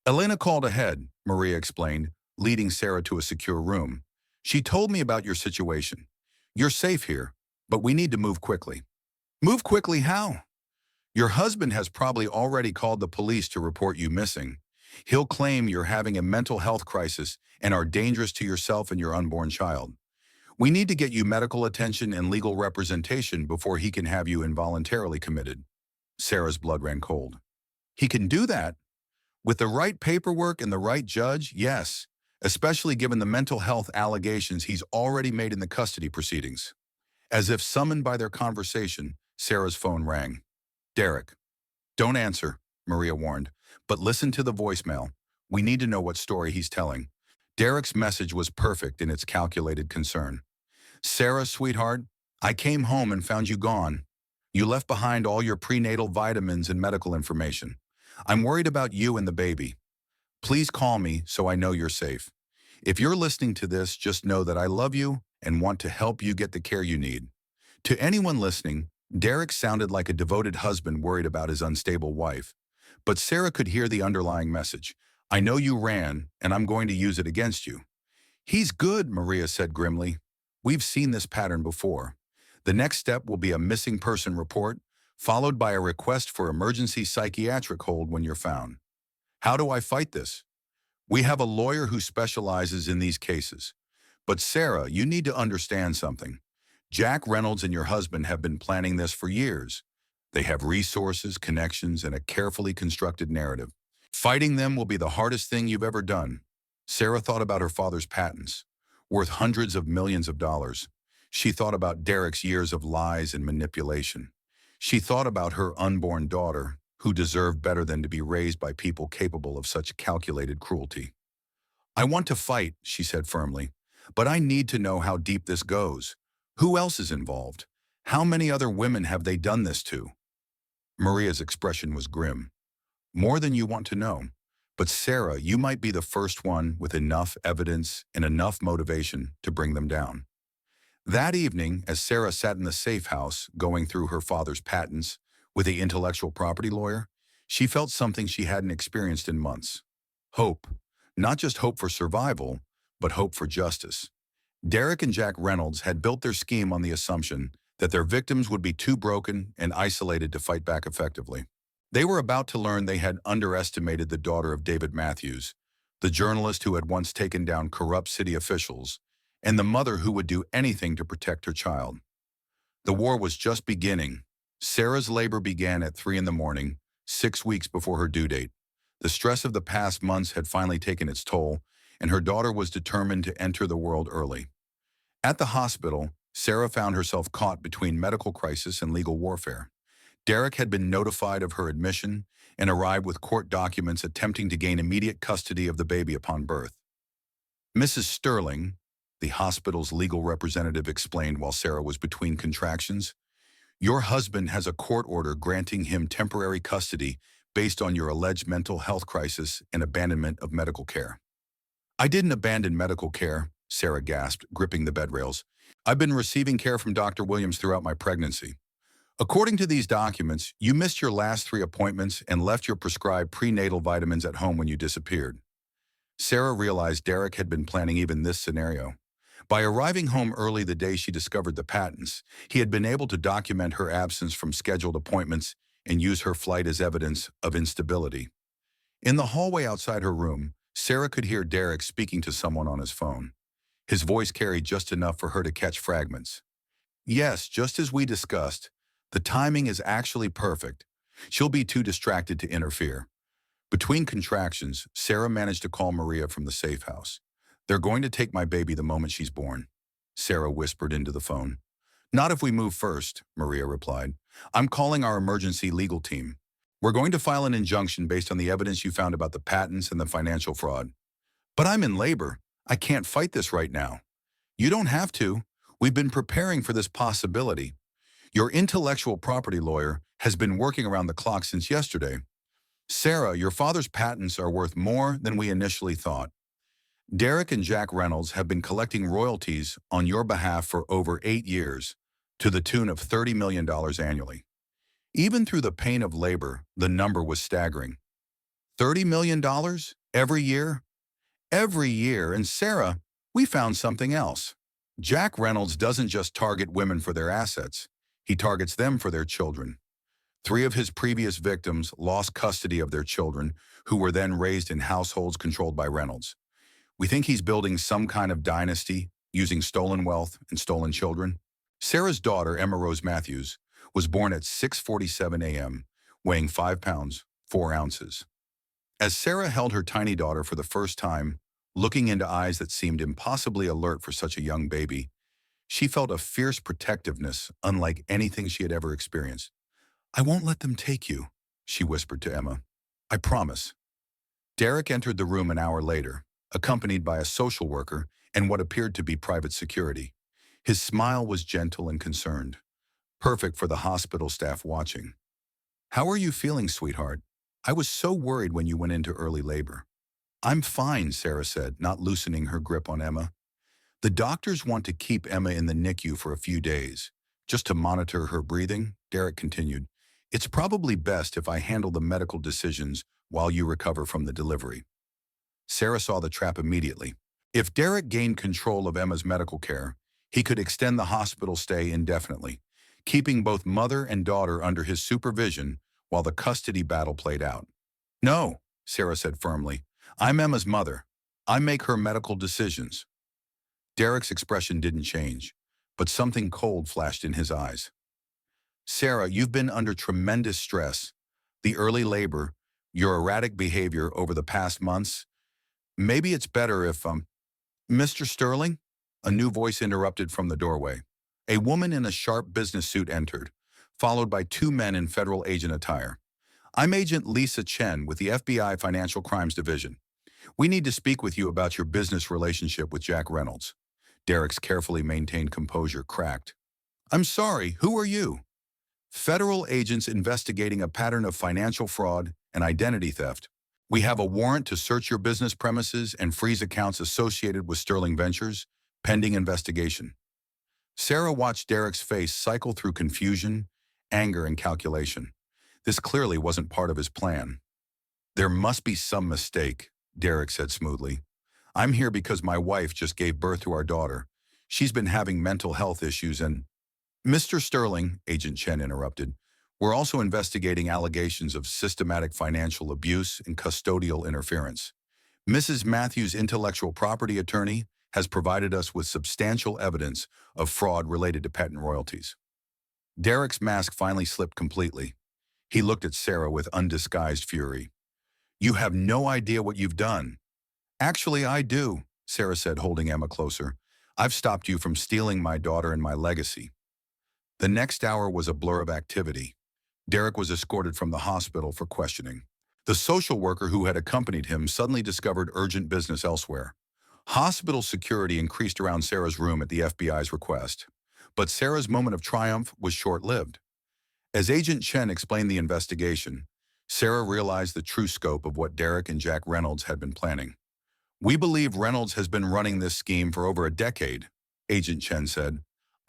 Speaker 1: Elena called ahead, Maria explained, leading Sarah to a secure room. She told me about your situation. You're safe here, but we need to move quickly. Move quickly how? Your husband has probably already called the police to report you missing. He'll claim you're having a mental health crisis and are dangerous to yourself and your unborn child. We need to get you medical attention and legal representation before he can have you involuntarily committed. Sarah's blood ran cold. He can do that? With the right paperwork and the right judge, yes, especially given the mental health allegations he's already made in the custody proceedings. As if summoned by their conversation, Sarah's phone rang. Derek. Don't answer, Maria warned, but listen to the voicemail. We need to know what story he's telling. Derek's message was perfect in its calculated concern. Sarah, sweetheart, I came home and found you gone. You left behind all your prenatal vitamins and medical information. I'm worried about you and the baby. Please call me so I know you're safe. If you're listening to this, just know that I love you and want to help you get the care you need. To anyone listening, Derek sounded like a devoted husband worried about his unstable wife. But Sarah could hear the underlying message. I know you ran, and I'm going to use it against you. He's good, Maria said grimly. We've seen this pattern before. The next step will be a missing person report, followed by a request for emergency psychiatric hold when you're found. How do I fight this? We have a lawyer who specializes in these cases. But Sarah, you need to understand something. Jack Reynolds and your husband have been planning this for years. They have resources, connections, and a carefully constructed narrative. Fighting them will be the hardest thing you've ever done. Sarah thought about her father's patents, worth hundreds of millions of dollars. She thought about Derek's years of lies and manipulation. She thought about her unborn daughter, who deserved better than to be raised by people capable of such calculated cruelty. I want to fight, she said firmly, but I need to know how deep this goes. Who else is involved? How many other women have they done this to? Maria's expression was grim. More than you want to know. But Sarah, you might be the first one with enough evidence and enough motivation to bring them down. That evening, as Sarah sat in the safe house going through her father's patents with the intellectual property lawyer, she felt something she hadn't experienced in months. Hope. Not just hope for survival, but hope for justice. Derek and Jack Reynolds had built their scheme on the assumption that their victims would be too broken and isolated to fight back effectively. They were about to learn they had underestimated the daughter of David Matthews, the journalist who had once taken down corrupt city officials, and the mother who would do anything to protect her child. The war was just beginning. Sarah's labor began at 3 in the morning, 6 weeks before her due date. The stress of the past months had finally taken its toll, and her daughter was determined to enter the world early. At the hospital, Sarah found herself caught between medical crisis and legal warfare. Derek had been notified of her admission and arrived with court documents attempting to gain immediate custody of the baby upon birth. Mrs. Sterling, the hospital's legal representative, explained while Sarah was between contractions, "Your husband has a court order granting him temporary custody based on your alleged mental health crisis and abandonment of medical care." "I didn't abandon medical care," Sarah gasped, gripping the bed rails. "I've been receiving care from Dr. Williams throughout my pregnancy. According to these documents, you missed your last 3 appointments and left your prescribed prenatal vitamins at home when you disappeared." Sarah realized Derek had been planning even this scenario. By arriving home early the day she discovered the patents, he had been able to document her absence from scheduled appointments and use her flight as evidence of instability. In the hallway outside her room, Sarah could hear Derek speaking to someone on his phone. His voice carried just enough for her to catch fragments. "Yes, just as we discussed. The timing is actually perfect. She'll be too distracted to interfere." Between contractions, Sarah managed to call Maria from the safe house. "They're going to take my baby the moment she's born," Sarah whispered into the phone. "Not if we move first," Maria replied. "I'm calling our emergency legal team. We're going to file an injunction based on the evidence you found about the patents and the financial fraud." "But I'm in labor. I can't fight this right now." "You don't have to. We've been preparing for this possibility. Your intellectual property lawyer has been working around the clock since yesterday. Sarah, your father's patents are worth more than we initially thought. Derek and Jack Reynolds have been collecting royalties on your behalf for over 8 years, to the tune of $30 million annually." Even through the pain of labor, the number was staggering. $30 million? Every year? Every year, and Sarah, we found something else. Jack Reynolds doesn't just target women for their assets, he targets them for their children. 3 of his previous victims lost custody of their children, who were then raised in households controlled by Reynolds. We think he's building some kind of dynasty using stolen wealth and stolen children. Sarah's daughter, Emma Rose Matthews, was born at 6:47 a.m., weighing 5 pounds, 4 ounces. As Sarah held her tiny daughter for the first time, looking into eyes that seemed impossibly alert for such a young baby, she felt a fierce protectiveness unlike anything she had ever experienced. "I won't let them take you," she whispered to Emma. "I promise." Derek entered the room an hour later, accompanied by a social worker and what appeared to be private security. His smile was gentle and concerned, perfect for the hospital staff watching. "How are you feeling, sweetheart? I was so worried when you went into early labor." "I'm fine," Sarah said, not loosening her grip on Emma. "The doctors want to keep Emma in the NICU for a few days, just to monitor her breathing," Derek continued. "It's probably best if I handle the medical decisions while you recover from the delivery." Sarah saw the trap immediately. If Derek gained control of Emma's medical care, he could extend the hospital stay indefinitely, keeping both mother and daughter under his supervision while the custody battle played out. "No," Sarah said firmly. "I'm Emma's mother. I make her medical decisions." Derek's expression didn't change, but something cold flashed in his eyes. "Sarah, you've been under tremendous stress. The early labor, your erratic behavior over the past months. Maybe it's better if, Mr. Sterling?" A new voice interrupted from the doorway. A woman in a sharp business suit entered, followed by 2 men in federal agent attire. "I'm Agent Lisa Chen with the FBI Financial Crimes Division. We need to speak with you about your business relationship with Jack Reynolds. Derek's carefully maintained composure cracked. I'm sorry, who are you? Federal agents investigating a pattern of financial fraud and identity theft. We have a warrant to search your business premises and freeze accounts associated with Sterling Ventures, pending investigation. Sarah watched Derek's face cycle through confusion, anger, and calculation. This clearly wasn't part of his plan. There must be some mistake, Derek said smoothly. I'm here because my wife just gave birth to our daughter. She's been having mental health issues and— Mr. Sterling, Agent Chen interrupted, we're also investigating allegations of systematic financial abuse and custodial interference. Mrs. Matthews' intellectual property attorney has provided us with substantial evidence of fraud related to patent royalties. Derek's mask finally slipped completely. He looked at Sarah with undisguised fury. You have no idea what you've done. Actually, I do, Sarah said, holding Emma closer. I've stopped you from stealing my daughter and my legacy. The next hour was a blur of activity. Derek was escorted from the hospital for questioning. The social worker who had accompanied him suddenly discovered urgent business elsewhere. Hospital security increased around Sarah's room at the FBI's request. But Sarah's moment of triumph was short-lived. As Agent Chen explained the investigation, Sarah realized the true scope of what Derek and Jack Reynolds had been planning. We believe Reynolds has been running this scheme for over a decade, Agent Chen said,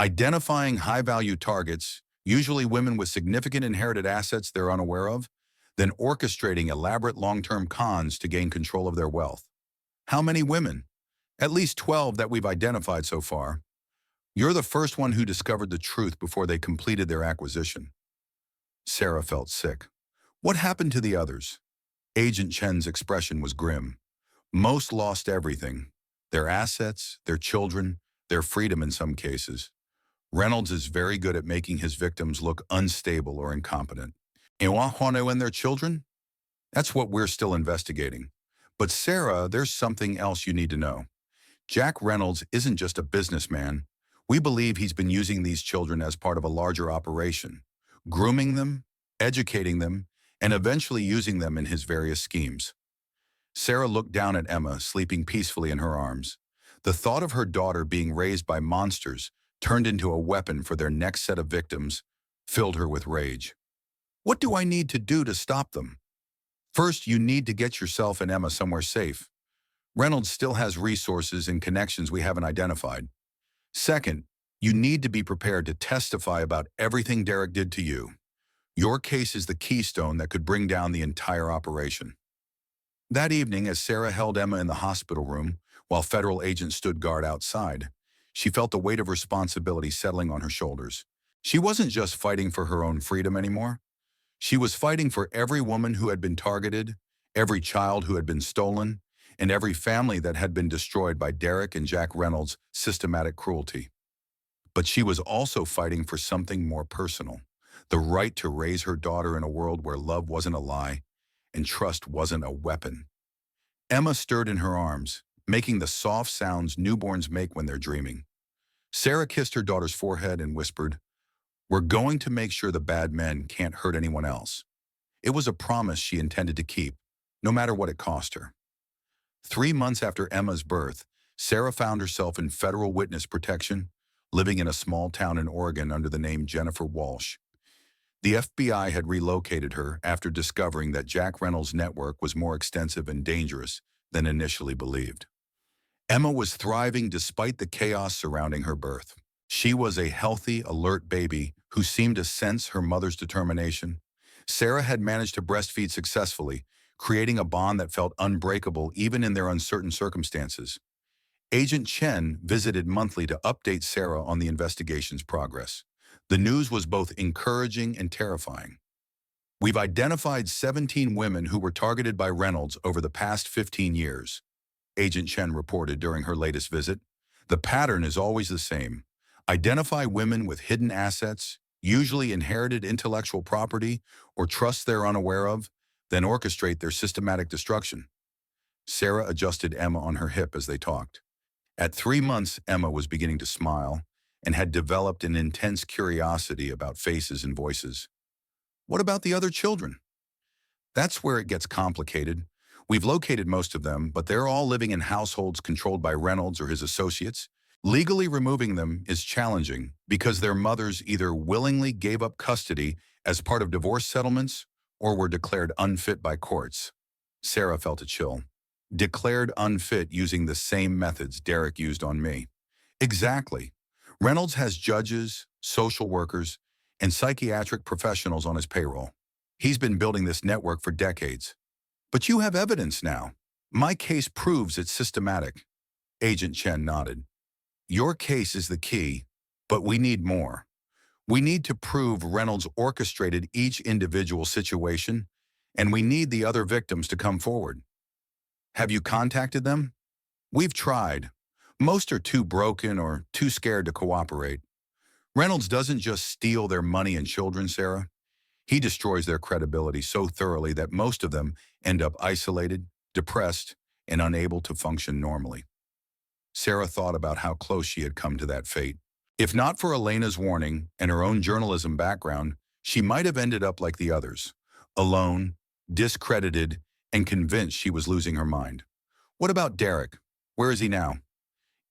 Speaker 1: identifying high-value targets, usually women with significant inherited assets they're unaware of, then orchestrating elaborate long-term cons to gain control of their wealth. How many women? At least 12 that we've identified so far. You're the first one who discovered the truth before they completed their acquisition. Sarah felt sick. What happened to the others? Agent Chen's expression was grim. Most lost everything. Their assets, their children, their freedom in some cases. Reynolds is very good at making his victims look unstable or incompetent. And Juano and their children? That's what we're still investigating. But Sarah, there's something else you need to know. Jack Reynolds isn't just a businessman. We believe he's been using these children as part of a larger operation, grooming them, educating them, and eventually using them in his various schemes. Sarah looked down at Emma, sleeping peacefully in her arms. The thought of her daughter being raised by monsters turned into a weapon for their next set of victims filled her with rage. What do I need to do to stop them? First, you need to get yourself and Emma somewhere safe. Reynolds still has resources and connections we haven't identified. Second, you need to be prepared to testify about everything Derek did to you. Your case is the keystone that could bring down the entire operation. That evening, as Sarah held Emma in the hospital room, while federal agents stood guard outside, she felt the weight of responsibility settling on her shoulders. She wasn't just fighting for her own freedom anymore. She was fighting for every woman who had been targeted, every child who had been stolen, and every family that had been destroyed by Derek and Jack Reynolds' systematic cruelty. But she was also fighting for something more personal, the right to raise her daughter in a world where love wasn't a lie and trust wasn't a weapon. Emma stirred in her arms, making the soft sounds newborns make when they're dreaming. Sarah kissed her daughter's forehead and whispered, "We're going to make sure the bad men can't hurt anyone else." It was a promise she intended to keep, no matter what it cost her. 3 months after Emma's birth, Sarah found herself in federal witness protection, living in a small town in Oregon under the name Jennifer Walsh. The FBI had relocated her after discovering that Jack Reynolds' network was more extensive and dangerous than initially believed. Emma was thriving despite the chaos surrounding her birth. She was a healthy, alert baby who seemed to sense her mother's determination. Sarah had managed to breastfeed successfully, creating a bond that felt unbreakable even in their uncertain circumstances. Agent Chen visited monthly to update Sarah on the investigation's progress. The news was both encouraging and terrifying. We've identified 17 women who were targeted by Reynolds over the past 15 years, Agent Chen reported during her latest visit. The pattern is always the same. Identify women with hidden assets, usually inherited intellectual property or trusts they're unaware of, then orchestrate their systematic destruction. Sarah adjusted Emma on her hip as they talked. At 3 months, Emma was beginning to smile and had developed an intense curiosity about faces and voices. What about the other children? That's where it gets complicated. We've located most of them, but they're all living in households controlled by Reynolds or his associates. Legally removing them is challenging because their mothers either willingly gave up custody as part of divorce settlements or were declared unfit by courts. Sarah felt a chill. Declared unfit using the same methods Derek used on me. Exactly. Reynolds has judges, social workers, and psychiatric professionals on his payroll. He's been building this network for decades. But you have evidence now. My case proves it's systematic. Agent Chen nodded. Your case is the key, but we need more. We need to prove Reynolds orchestrated each individual situation, and we need the other victims to come forward. Have you contacted them? We've tried. Most are too broken or too scared to cooperate. Reynolds doesn't just steal their money and children, Sarah. He destroys their credibility so thoroughly that most of them end up isolated, depressed, and unable to function normally. Sarah thought about how close she had come to that fate. If not for Elena's warning and her own journalism background, she might have ended up like the others, alone, discredited, and convinced she was losing her mind. What about Derek? Where is he now?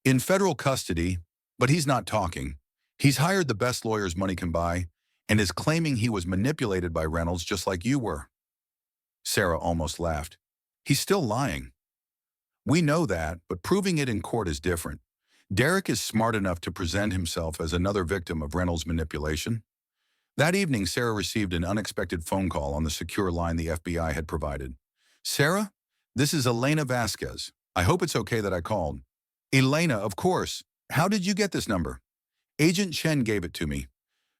Speaker 1: In federal custody, but he's not talking. He's hired the best lawyers money can buy and is claiming he was manipulated by Reynolds just like you were. Sarah almost laughed. He's still lying. We know that, but proving it in court is different. Derek is smart enough to present himself as another victim of Reynolds' manipulation. That evening, Sarah received an unexpected phone call on the secure line the FBI had provided. Sarah, this is Elena Vasquez. I hope it's okay that I called. Elena, of course. How did you get this number? Agent Chen gave it to me.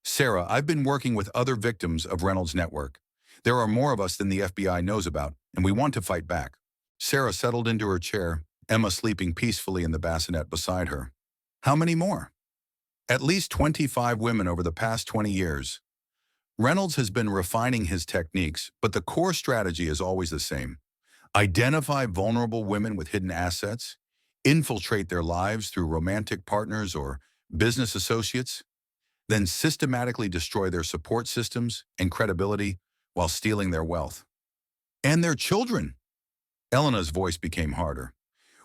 Speaker 1: Sarah, I've been working with other victims of Reynolds' network. There are more of us than the FBI knows about, and we want to fight back. Sarah settled into her chair, Emma sleeping peacefully in the bassinet beside her. How many more? At least 25 women over the past 20 years. Reynolds has been refining his techniques, but the core strategy is always the same. Identify vulnerable women with hidden assets, infiltrate their lives through romantic partners or business associates, then systematically destroy their support systems and credibility while stealing their wealth. And their children. Elena's voice became harder.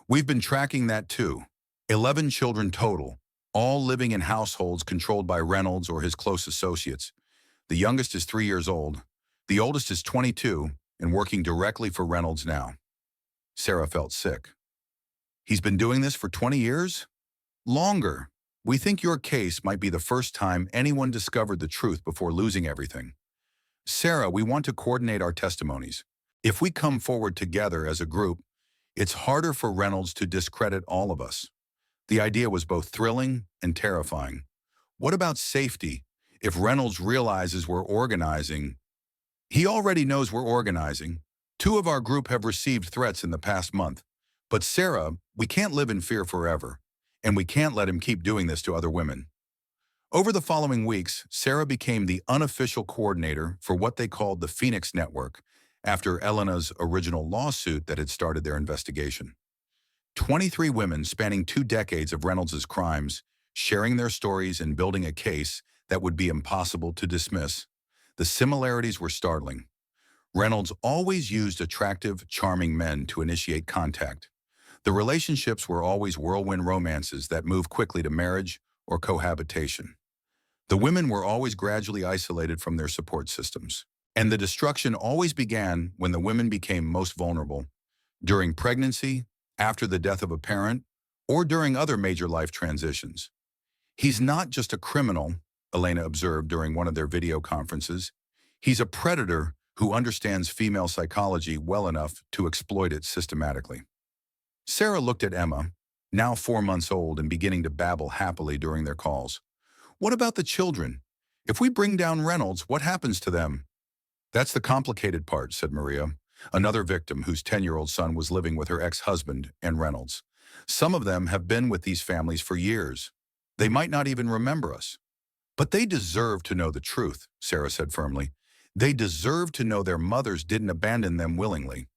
Speaker 1: We've been tracking that too. 11 children total, all living in households controlled by Reynolds or his close associates. The youngest is 3 years old. The oldest is 22 and working directly for Reynolds now. Sarah felt sick. He's been doing this for 20 years? Longer. We think your case might be the first time anyone discovered the truth before losing everything. Sarah, we want to coordinate our testimonies. If we come forward together as a group, it's harder for Reynolds to discredit all of us. The idea was both thrilling and terrifying. What about safety? If Reynolds realizes we're organizing, he already knows we're organizing. 2 of our group have received threats in the past month. But Sarah, we can't live in fear forever, and we can't let him keep doing this to other women. Over the following weeks, Sarah became the unofficial coordinator for what they called the Phoenix Network, after Elena's original lawsuit that had started their investigation. 23 women spanning 2 decades of Reynolds' crimes, sharing their stories and building a case that would be impossible to dismiss. The similarities were startling. Reynolds always used attractive, charming men to initiate contact. The relationships were always whirlwind romances that moved quickly to marriage or cohabitation. The women were always gradually isolated from their support systems. And the destruction always began when the women became most vulnerable, during pregnancy, after the death of a parent, or during other major life transitions. He's not just a criminal, Elena observed during one of their video conferences. He's a predator who understands female psychology well enough to exploit it systematically. Sarah looked at Emma, now 4 months old and beginning to babble happily during their calls. What about the children? If we bring down Reynolds, what happens to them? That's the complicated part, said Maria, another victim whose 10-year-old son was living with her ex-husband and Reynolds. Some of them have been with these families for years. They might not even remember us. But they deserve to know the truth, Sarah said firmly. They deserve to know their mothers didn't abandon them willingly.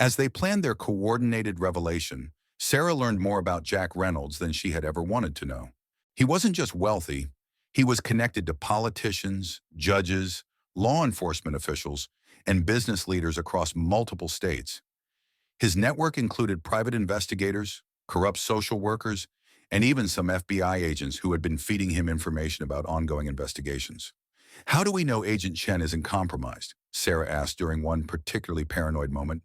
Speaker 1: As they planned their coordinated revelation, Sarah learned more about Jack Reynolds than she had ever wanted to know. He wasn't just wealthy. He was connected to politicians, judges, law enforcement officials, and business leaders across multiple states. His network included private investigators, corrupt social workers, and even some FBI agents who had been feeding him information about ongoing investigations. How do we know Agent Chen isn't compromised? Sarah asked during one particularly paranoid moment.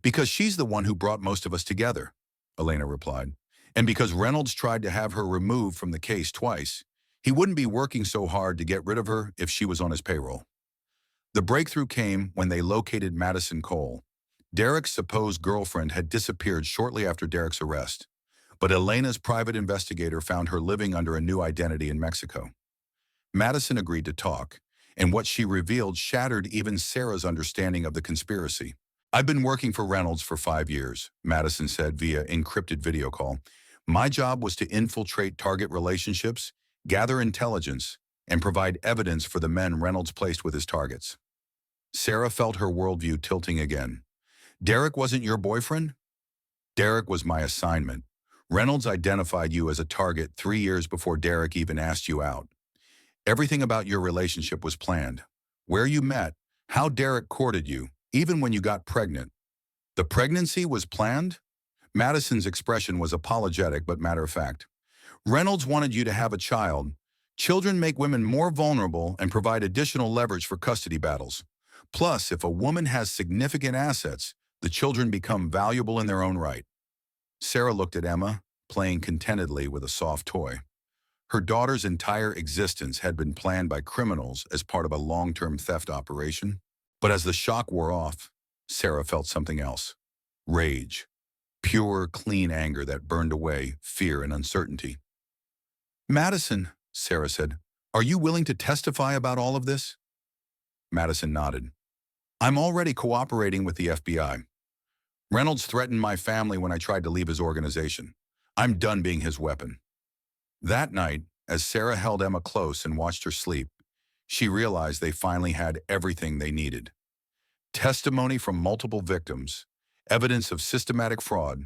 Speaker 1: Because she's the one who brought most of us together, Elena replied. And because Reynolds tried to have her removed from the case twice, he wouldn't be working so hard to get rid of her if she was on his payroll. The breakthrough came when they located Madison Cole. Derek's supposed girlfriend had disappeared shortly after Derek's arrest, but Elena's private investigator found her living under a new identity in Mexico. Madison agreed to talk, and what she revealed shattered even Sarah's understanding of the conspiracy. I've been working for Reynolds for 5 years, Madison said via encrypted video call. My job was to infiltrate target relationships, gather intelligence, and provide evidence for the men Reynolds placed with his targets. Sarah felt her worldview tilting again. Derek wasn't your boyfriend? Derek was my assignment. Reynolds identified you as a target 3 years before Derek even asked you out. Everything about your relationship was planned. Where you met, how Derek courted you, even when you got pregnant. The pregnancy was planned? Madison's expression was apologetic but matter-of-fact. Reynolds wanted you to have a child. Children make women more vulnerable and provide additional leverage for custody battles. Plus, if a woman has significant assets, the children become valuable in their own right. Sarah looked at Emma, playing contentedly with a soft toy. Her daughter's entire existence had been planned by criminals as part of a long-term theft operation. But as the shock wore off, Sarah felt something else. Rage. Pure, clean anger that burned away fear and uncertainty. Madison, Sarah said, are you willing to testify about all of this? Madison nodded. I'm already cooperating with the FBI. Reynolds threatened my family when I tried to leave his organization. I'm done being his weapon. That night, as Sarah held Emma close and watched her sleep, she realized they finally had everything they needed. Testimony from multiple victims, evidence of systematic fraud,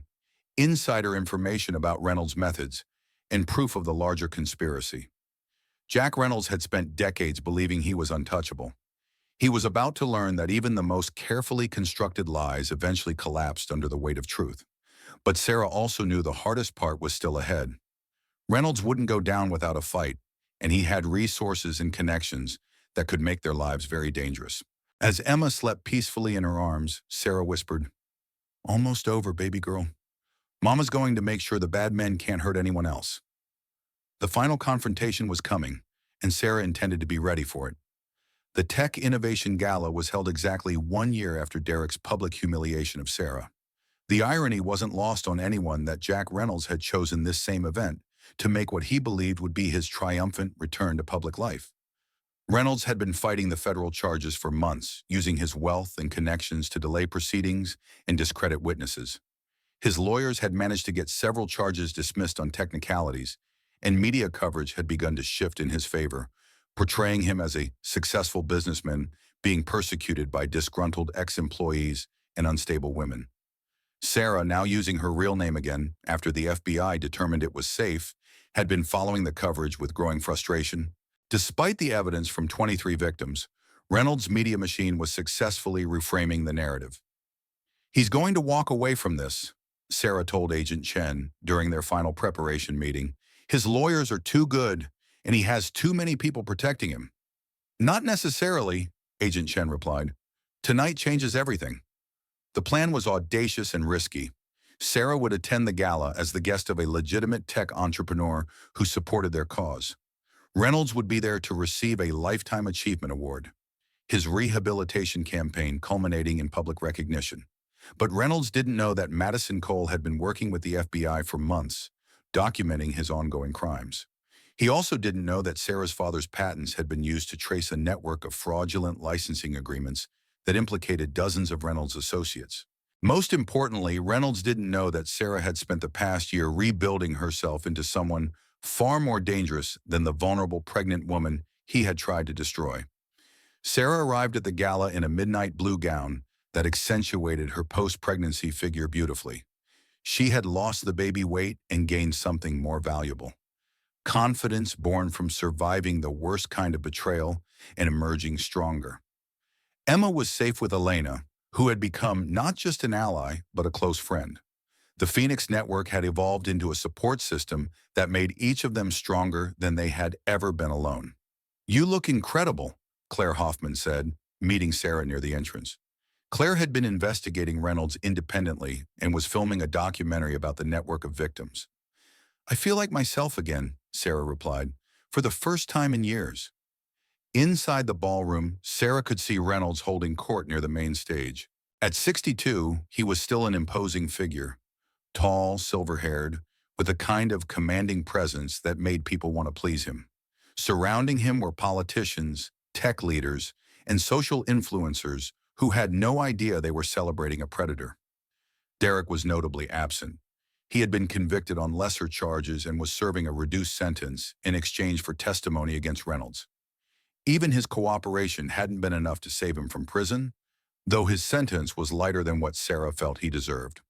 Speaker 1: insider information about Reynolds' methods, and proof of the larger conspiracy. Jack Reynolds had spent decades believing he was untouchable. He was about to learn that even the most carefully constructed lies eventually collapsed under the weight of truth. But Sarah also knew the hardest part was still ahead. Reynolds wouldn't go down without a fight, and he had resources and connections that could make their lives very dangerous. As Emma slept peacefully in her arms, Sarah whispered, "Almost over, baby girl. Mama's going to make sure the bad men can't hurt anyone else." The final confrontation was coming, and Sarah intended to be ready for it. The Tech Innovation Gala was held exactly 1 year after Derek's public humiliation of Sarah. The irony wasn't lost on anyone that Jack Reynolds had chosen this same event to make what he believed would be his triumphant return to public life. Reynolds had been fighting the federal charges for months, using his wealth and connections to delay proceedings and discredit witnesses. His lawyers had managed to get several charges dismissed on technicalities, and media coverage had begun to shift in his favor, portraying him as a successful businessman being persecuted by disgruntled ex-employees and unstable women. Sarah, now using her real name again after the FBI determined it was safe, had been following the coverage with growing frustration. Despite the evidence from 23 victims, Reynolds' media machine was successfully reframing the narrative. "He's going to walk away from this," Sarah told Agent Chen during their final preparation meeting. "His lawyers are too good, and he has too many people protecting him." "Not necessarily," Agent Chen replied. "Tonight changes everything." The plan was audacious and risky. Sarah would attend the gala as the guest of a legitimate tech entrepreneur who supported their cause. Reynolds would be there to receive a Lifetime Achievement Award, his rehabilitation campaign culminating in public recognition. But Reynolds didn't know that Madison Cole had been working with the FBI for months, documenting his ongoing crimes. He also didn't know that Sarah's father's patents had been used to trace a network of fraudulent licensing agreements that implicated dozens of Reynolds' associates. Most importantly, Reynolds didn't know that Sarah had spent the past year rebuilding herself into someone far more dangerous than the vulnerable pregnant woman he had tried to destroy. Sarah arrived at the gala in a midnight blue gown that accentuated her post-pregnancy figure beautifully. She had lost the baby weight and gained something more valuable: confidence born from surviving the worst kind of betrayal and emerging stronger. Emma was safe with Elena, who had become not just an ally, but a close friend. The Phoenix network had evolved into a support system that made each of them stronger than they had ever been alone. "You look incredible," Claire Hoffman said, meeting Sarah near the entrance. Claire had been investigating Reynolds independently and was filming a documentary about the network of victims. "I feel like myself again," Sarah replied, "for the first time in years." Inside the ballroom, Sarah could see Reynolds holding court near the main stage. At 62, he was still an imposing figure, tall, silver-haired, with a kind of commanding presence that made people want to please him. Surrounding him were politicians, tech leaders, and social influencers who had no idea they were celebrating a predator. Derek was notably absent. He had been convicted on lesser charges and was serving a reduced sentence in exchange for testimony against Reynolds. Even his cooperation hadn't been enough to save him from prison, though his sentence was lighter than what Sarah felt he deserved.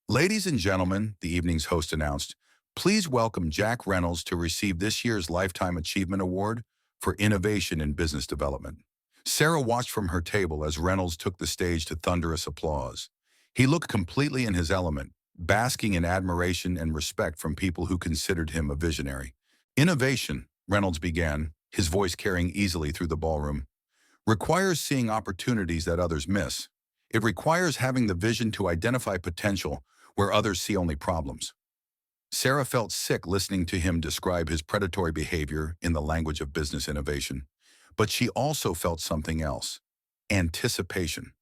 Speaker 1: "Ladies and gentlemen," the evening's host announced, "please welcome Jack Reynolds to receive this year's Lifetime Achievement Award for Innovation in Business Development." Sarah watched from her table as Reynolds took the stage to thunderous applause. He looked completely in his element, basking in admiration and respect from people who considered him a visionary. "Innovation," Reynolds began, his voice carrying easily through the ballroom, "requires seeing opportunities that others miss. It requires having the vision to identify potential where others see only problems." Sarah felt sick listening to him describe his predatory behavior in the language of business innovation. But she also felt something else: anticipation.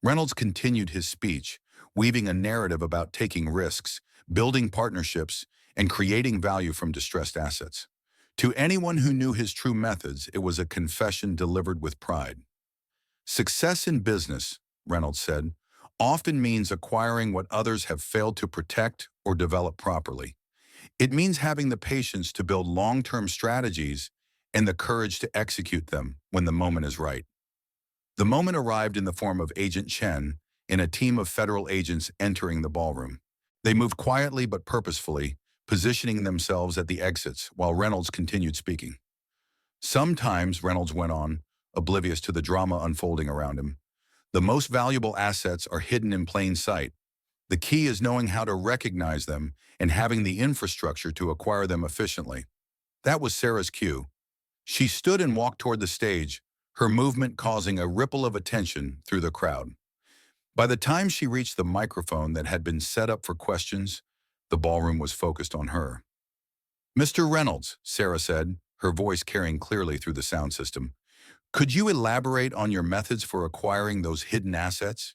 Speaker 1: Reynolds continued his speech, weaving a narrative about taking risks, building partnerships, and creating value from distressed assets. To anyone who knew his true methods, it was a confession delivered with pride. "Success in business," Reynolds said, "often means acquiring what others have failed to protect or develop properly. It means having the patience to build long-term strategies and the courage to execute them when the moment is right." The moment arrived in the form of Agent Chen and a team of federal agents entering the ballroom. They moved quietly but purposefully, positioning themselves at the exits while Reynolds continued speaking. "Sometimes," Reynolds went on, oblivious to the drama unfolding around him, "the most valuable assets are hidden in plain sight. The key is knowing how to recognize them and having the infrastructure to acquire them efficiently." That was Sarah's cue. She stood and walked toward the stage, her movement causing a ripple of attention through the crowd. By the time she reached the microphone that had been set up for questions, the ballroom was focused on her. "Mr. Reynolds," Sarah said, her voice carrying clearly through the sound system, "could you elaborate on your methods for acquiring those hidden assets?"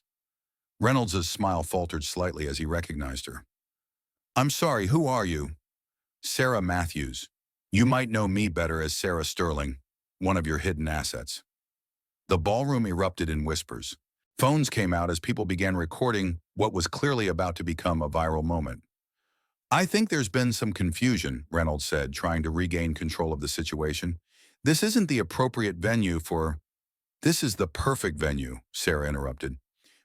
Speaker 1: Reynolds' smile faltered slightly as he recognized her. "I'm sorry, who are you?" "Sarah Matthews. You might know me better as Sarah Sterling, one of your hidden assets." The ballroom erupted in whispers. Phones came out as people began recording what was clearly about to become a viral moment. "I think there's been some confusion," Reynolds said, trying to regain control of the situation. "This isn't the appropriate venue for—" "This is the perfect venue," Sarah interrupted,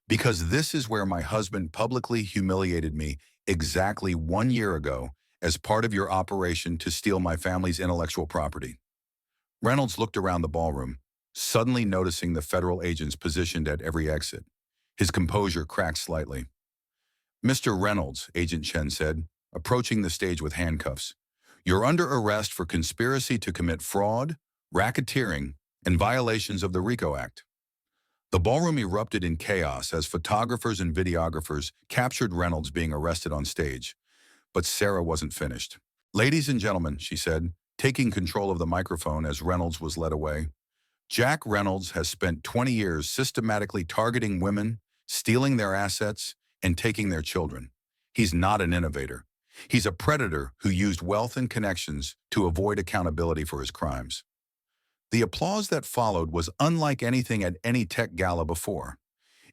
Speaker 1: "because this is where my husband publicly humiliated me exactly 1 year ago as part of your operation to steal my family's intellectual property." Reynolds looked around the ballroom, suddenly noticing the federal agents positioned at every exit. His composure cracked slightly. "Mr. Reynolds," Agent Chen said, approaching the stage with handcuffs, "you're under arrest for conspiracy to commit fraud, racketeering, and violations of the RICO Act." The ballroom erupted in chaos as photographers and videographers captured Reynolds being arrested on stage. But Sarah wasn't finished. "Ladies and gentlemen," she said, taking control of the microphone as Reynolds was led away, "Jack Reynolds has spent 20 years systematically targeting women, stealing their assets, and taking their children. He's not an innovator. He's a predator who used wealth and connections to avoid accountability for his crimes." The applause that followed was unlike anything at any tech gala before.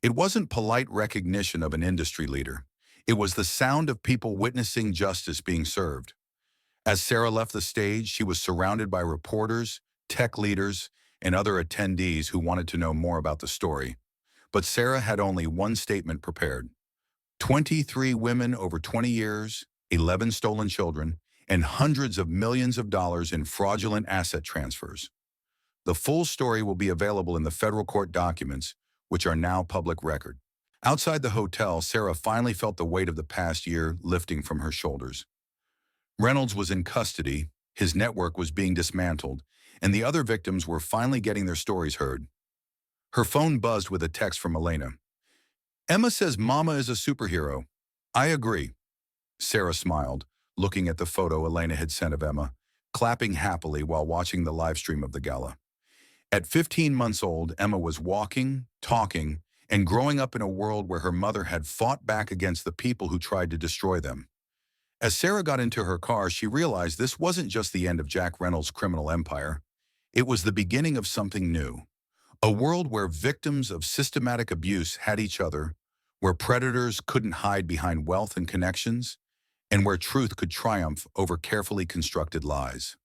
Speaker 1: It wasn't polite recognition of an industry leader. It was the sound of people witnessing justice being served. As Sarah left the stage, she was surrounded by reporters, tech leaders, and other attendees who wanted to know more about the story. But Sarah had only one statement prepared: 23 women over 20 years, 11 stolen children, and hundreds of millions of dollars in fraudulent asset transfers. The full story will be available in the federal court documents, which are now public record. Outside the hotel, Sarah finally felt the weight of the past year lifting from her shoulders. Reynolds was in custody, his network was being dismantled, and the other victims were finally getting their stories heard. Her phone buzzed with a text from Elena. Emma says Mama is a superhero. I agree. Sarah smiled, looking at the photo Elena had sent of Emma, clapping happily while watching the live stream of the gala. At 15 months old, Emma was walking, talking, and growing up in a world where her mother had fought back against the people who tried to destroy them. As Sarah got into her car, she realized this wasn't just the end of Jack Reynolds' criminal empire. It was the beginning of something new. A world where victims of systematic abuse had each other, where predators couldn't hide behind wealth and connections, and where truth could triumph over carefully constructed lies.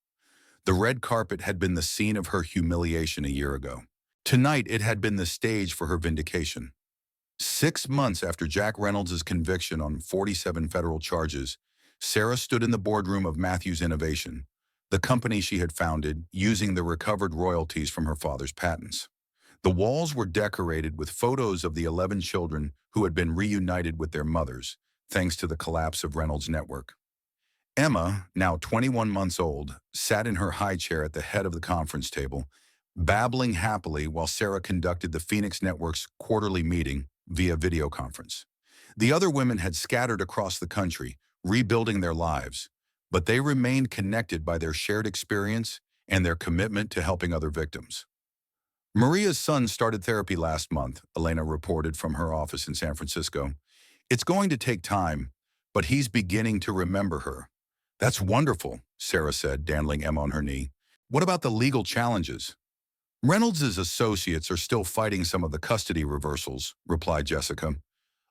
Speaker 1: The red carpet had been the scene of her humiliation a year ago. Tonight, it had been the stage for her vindication. 6 months after Jack Reynolds' conviction on 47 federal charges, Sarah stood in the boardroom of Matthews Innovation, the company she had founded using the recovered royalties from her father's patents. The walls were decorated with photos of the 11 children who had been reunited with their mothers, thanks to the collapse of Reynolds' network. Emma, now 21 months old, sat in her high chair at the head of the conference table, babbling happily while Sarah conducted the Phoenix Network's quarterly meeting via video conference. The other women had scattered across the country, rebuilding their lives, but they remained connected by their shared experience and their commitment to helping other victims. Maria's son started therapy last month, Elena reported from her office in San Francisco. It's going to take time, but he's beginning to remember her. That's wonderful, Sarah said, dandling Emma on her knee. What about the legal challenges? Reynolds' associates are still fighting some of the custody reversals, replied Jessica,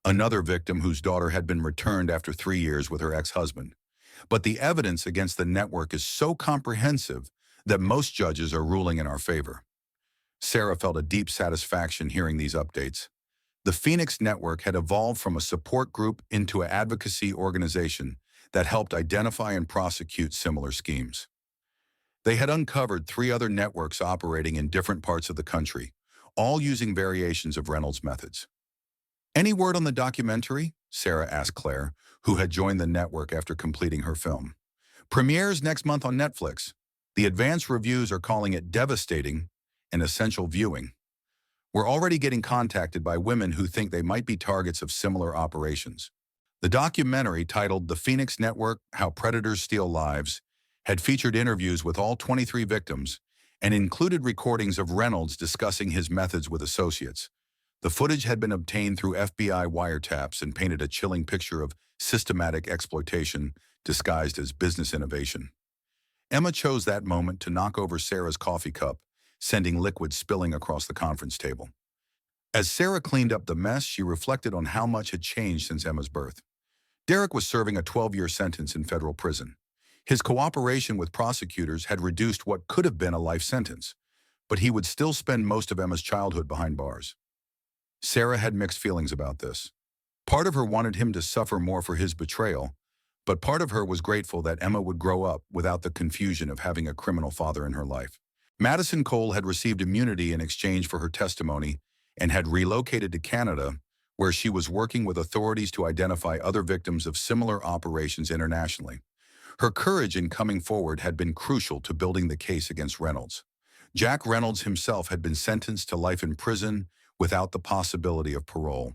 Speaker 1: another victim whose daughter had been returned after 3 years with her ex-husband. But the evidence against the network is so comprehensive that most judges are ruling in our favor. Sarah felt a deep satisfaction hearing these updates. The Phoenix Network had evolved from a support group into an advocacy organization that helped identify and prosecute similar schemes. They had uncovered 3 other networks operating in different parts of the country, all using variations of Reynolds' methods. Any word on the documentary? Sarah asked Claire, who had joined the network after completing her film. Premieres next month on Netflix. The advanced reviews are calling it devastating and essential viewing. We're already getting contacted by women who think they might be targets of similar operations. The documentary, titled The Phoenix Network: How Predators Steal Lives, had featured interviews with all 23 victims and included recordings of Reynolds discussing his methods with associates. The footage had been obtained through FBI wiretaps and painted a chilling picture of systematic exploitation disguised as business innovation. Emma chose that moment to knock over Sarah's coffee cup, sending liquid spilling across the conference table. As Sarah cleaned up the mess, she reflected on how much had changed since Emma's birth. Derek was serving a 12-year sentence in federal prison. His cooperation with prosecutors had reduced what could have been a life sentence, but he would still spend most of Emma's childhood behind bars. Sarah had mixed feelings about this. Part of her wanted him to suffer more for his betrayal, but part of her was grateful that Emma would grow up without the confusion of having a criminal father in her life. Madison Cole had received immunity in exchange for her testimony and had relocated to Canada, where she was working with authorities to identify other victims of similar operations internationally. Her courage in coming forward had been crucial to building the case against Reynolds. Jack Reynolds himself had been sentenced to life in prison without the possibility of parole.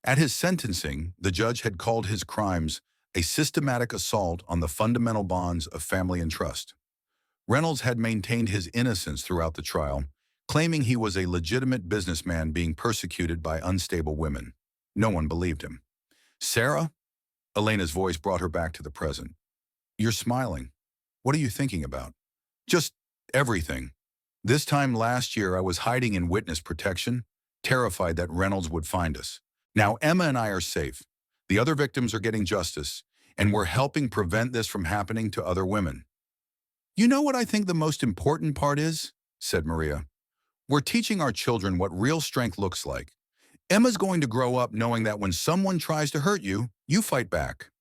Speaker 1: At his sentencing, the judge had called his crimes a systematic assault on the fundamental bonds of family and trust. Reynolds had maintained his innocence throughout the trial, claiming he was a legitimate businessman being persecuted by unstable women. No one believed him. Sarah? Elena's voice brought her back to the present. You're smiling. What are you thinking about? Just everything. This time last year, I was hiding in witness protection, terrified that Reynolds would find us. Now Emma and I are safe. The other victims are getting justice, and we're helping prevent this from happening to other women. You know what I think the most important part is? Said Maria. We're teaching our children what real strength looks like. Emma's going to grow up knowing that when someone tries to hurt you, you fight back.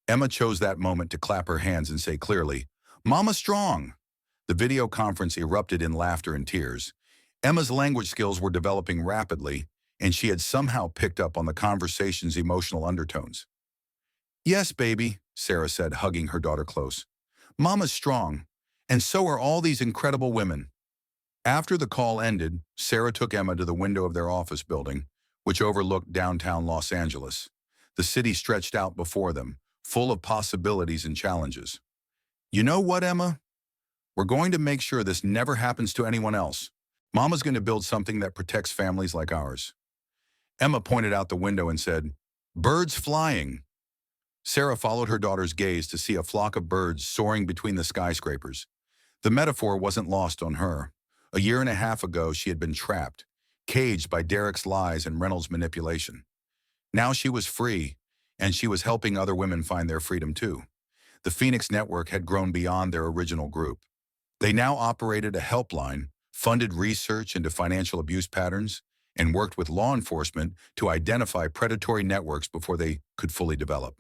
Speaker 1: Emma chose that moment to clap her hands and say clearly, Mama strong. The video conference erupted in laughter and tears. Emma's language skills were developing rapidly, and she had somehow picked up on the conversation's emotional undertones. "Yes, baby," Sarah said, hugging her daughter close. "Mama's strong, and so are all these incredible women." After the call ended, Sarah took Emma to the window of their office building, which overlooked downtown Los Angeles. The city stretched out before them, full of possibilities and challenges. "You know what, Emma? We're going to make sure this never happens to anyone else. Mama's going to build something that protects families like ours." Emma pointed out the window and said, "Birds flying." Sarah followed her daughter's gaze to see a flock of birds soaring between the skyscrapers. The metaphor wasn't lost on her. A year and a half ago, she had been trapped, caged by Derek's lies and Reynolds' manipulation. Now she was free, and she was helping other women find their freedom too. The Phoenix Network had grown beyond their original group. They now operated a helpline, funded research into financial abuse patterns, and worked with law enforcement to identify predatory networks before they could fully develop.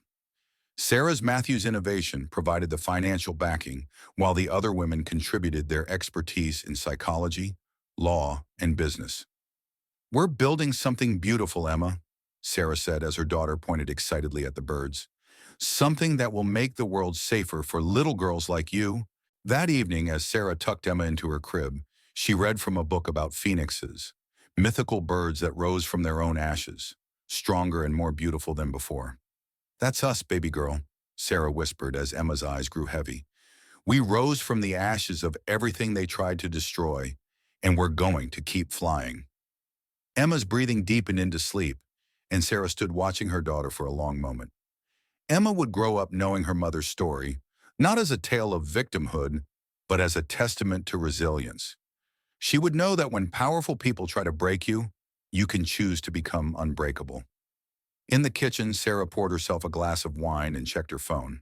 Speaker 1: Sarah's Matthews innovation provided the financial backing, while the other women contributed their expertise in psychology, law, and business. "We're building something beautiful, Emma," Sarah said as her daughter pointed excitedly at the birds. "Something that will make the world safer for little girls like you." That evening, as Sarah tucked Emma into her crib, she read from a book about phoenixes, mythical birds that rose from their own ashes, stronger and more beautiful than before. "That's us, baby girl," Sarah whispered as Emma's eyes grew heavy. "We rose from the ashes of everything they tried to destroy, and we're going to keep flying." Emma's breathing deepened into sleep, and Sarah stood watching her daughter for a long moment. Emma would grow up knowing her mother's story, not as a tale of victimhood, but as a testament to resilience. She would know that when powerful people try to break you, you can choose to become unbreakable. In the kitchen, Sarah poured herself a glass of wine and checked her phone.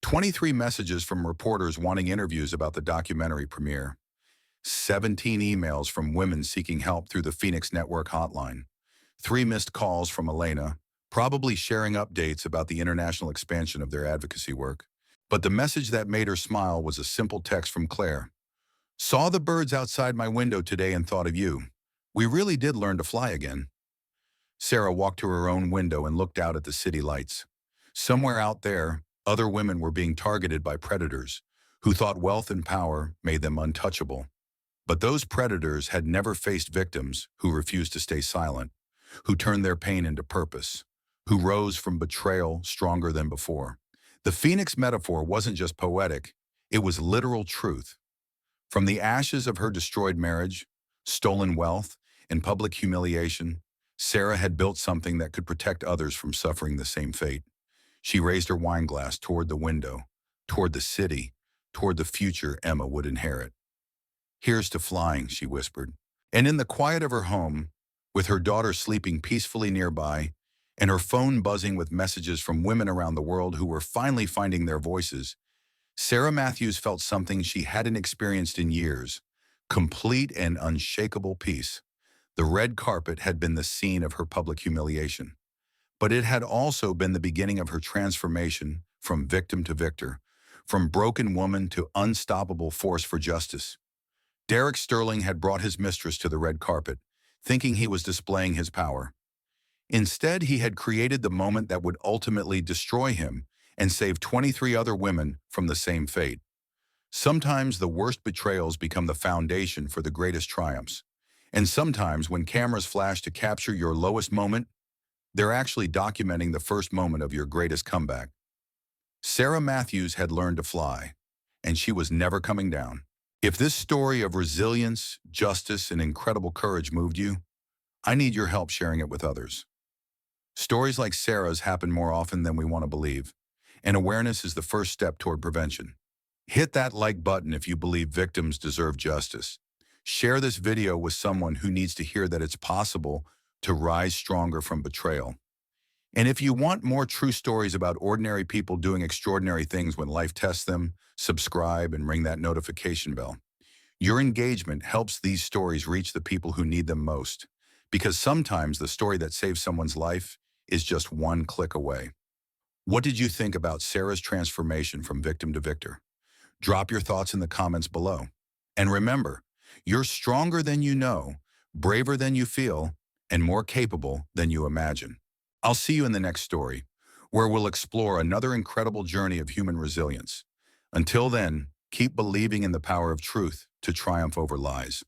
Speaker 1: 23 messages from reporters wanting interviews about the documentary premiere. 17 emails from women seeking help through the Phoenix Network hotline. 3 missed calls from Elena, probably sharing updates about the international expansion of their advocacy work. But the message that made her smile was a simple text from Claire. "Saw the birds outside my window today and thought of you. We really did learn to fly again." Sarah walked to her own window and looked out at the city lights. Somewhere out there, other women were being targeted by predators who thought wealth and power made them untouchable. But those predators had never faced victims who refused to stay silent, who turned their pain into purpose, who rose from betrayal stronger than before. The Phoenix metaphor wasn't just poetic, it was literal truth. From the ashes of her destroyed marriage, stolen wealth, and public humiliation, Sarah had built something that could protect others from suffering the same fate. She raised her wine glass toward the window, toward the city, toward the future Emma would inherit. "Here's to flying," she whispered. And in the quiet of her home, with her daughter sleeping peacefully nearby, and her phone buzzing with messages from women around the world who were finally finding their voices, Sarah Matthews felt something she hadn't experienced in years: complete and unshakable peace. The red carpet had been the scene of her public humiliation, but it had also been the beginning of her transformation from victim to victor, from broken woman to unstoppable force for justice. Derek Sterling had brought his mistress to the red carpet, thinking he was displaying his power. Instead, he had created the moment that would ultimately destroy him and save 23 other women from the same fate. Sometimes the worst betrayals become the foundation for the greatest triumphs. And sometimes when cameras flash to capture your lowest moment, they're actually documenting the first moment of your greatest comeback. Sarah Matthews had learned to fly, and she was never coming down. If this story of resilience, justice, and incredible courage moved you, I need your help sharing it with others. Stories like Sarah's happen more often than we want to believe, and awareness is the first step toward prevention. Hit that like button if you believe victims deserve justice. Share this video with someone who needs to hear that it's possible to rise stronger from betrayal. And if you want more true stories about ordinary people doing extraordinary things when life tests them, subscribe and ring that notification bell. Your engagement helps these stories reach the people who need them most, because sometimes the story that saves someone's life is just one click away. What did you think about Sarah's transformation from victim to victor? Drop your thoughts in the comments below. And remember, you're stronger than you know, braver than you feel, and more capable than you imagine. I'll see you in the next story, where we'll explore another incredible journey of human resilience. Until then, keep believing in the power of truth to triumph over lies.